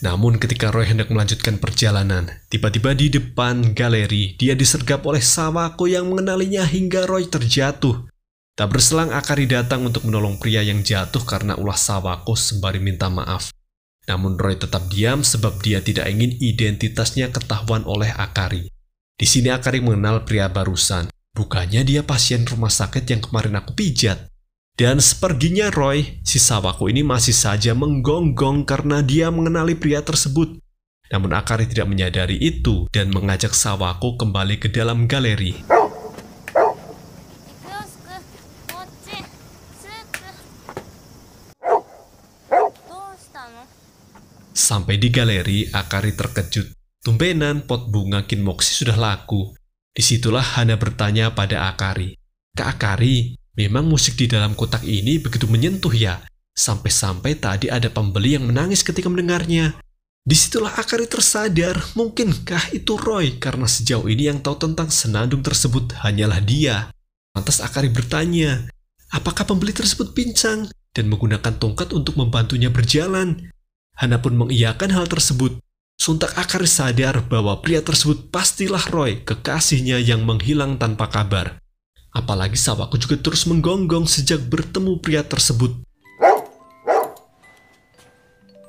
Namun ketika Roy hendak melanjutkan perjalanan, tiba-tiba di depan galeri, dia disergap oleh Sawako yang mengenalinya hingga Roy terjatuh. Tak berselang Akari datang untuk menolong pria yang jatuh karena ulah Sawako sembari minta maaf. Namun Roy tetap diam sebab dia tidak ingin identitasnya ketahuan oleh Akari. Di sini Akari mengenal pria barusan. Bukannya dia pasien rumah sakit yang kemarin aku pijat. Dan seperginya Roy, si Sawako ini masih saja menggonggong karena dia mengenali pria tersebut. Namun Akari tidak menyadari itu dan mengajak Sawako kembali ke dalam galeri. Sampai di galeri, Akari terkejut. Tumbenan pot bunga kinmoxi sudah laku. Disitulah Hana bertanya pada Akari. Kak Akari, memang musik di dalam kotak ini begitu menyentuh ya? Sampai-sampai tadi ada pembeli yang menangis ketika mendengarnya. Disitulah Akari tersadar, mungkinkah itu Roy? Karena sejauh ini yang tahu tentang senandung tersebut hanyalah dia. Lantas Akari bertanya, apakah pembeli tersebut pincang dan menggunakan tongkat untuk membantunya berjalan? Hana pun mengiyakan hal tersebut. Sontak Akari sadar bahwa pria tersebut pastilah Roy, kekasihnya yang menghilang tanpa kabar. Apalagi Sawako juga terus menggonggong sejak bertemu pria tersebut.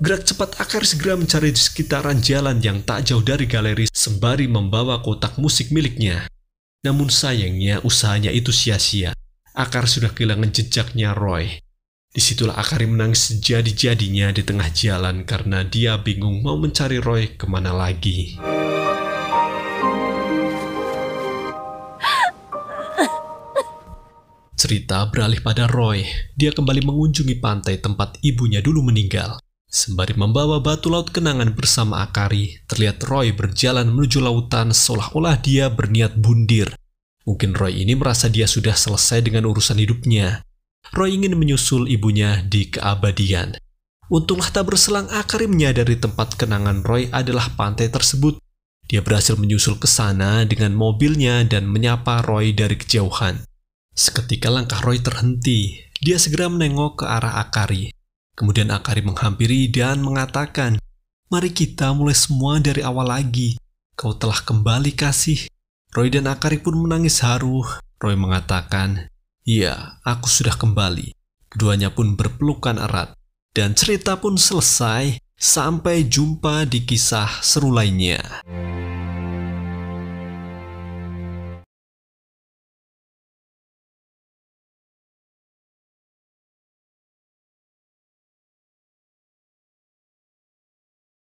Gerak cepat Akari segera mencari di sekitaran jalan yang tak jauh dari galeri sembari membawa kotak musik miliknya. Namun sayangnya usahanya itu sia-sia. Akari sudah kehilangan jejaknya Roy. Disitulah Akari menangis sejadi-jadinya di tengah jalan karena dia bingung mau mencari Roy kemana lagi. Cerita beralih pada Roy. Dia kembali mengunjungi pantai tempat ibunya dulu meninggal. Sembari membawa batu laut kenangan bersama Akari, terlihat Roy berjalan menuju lautan seolah-olah dia berniat bundir. Mungkin Roy ini merasa dia sudah selesai dengan urusan hidupnya. Roy ingin menyusul ibunya di keabadian. Untunglah tak berselang Akari menyadari tempat kenangan Roy adalah pantai tersebut. Dia berhasil menyusul ke sana dengan mobilnya dan menyapa Roy dari kejauhan. Seketika langkah Roy terhenti. Dia segera menengok ke arah Akari. Kemudian Akari menghampiri dan mengatakan, "Mari kita mulai semua dari awal lagi. Kau telah kembali, kasih." Roy dan Akari pun menangis haru. Roy mengatakan, "Iya, aku sudah kembali." Keduanya pun berpelukan erat. Dan cerita pun selesai. Sampai jumpa di kisah seru lainnya.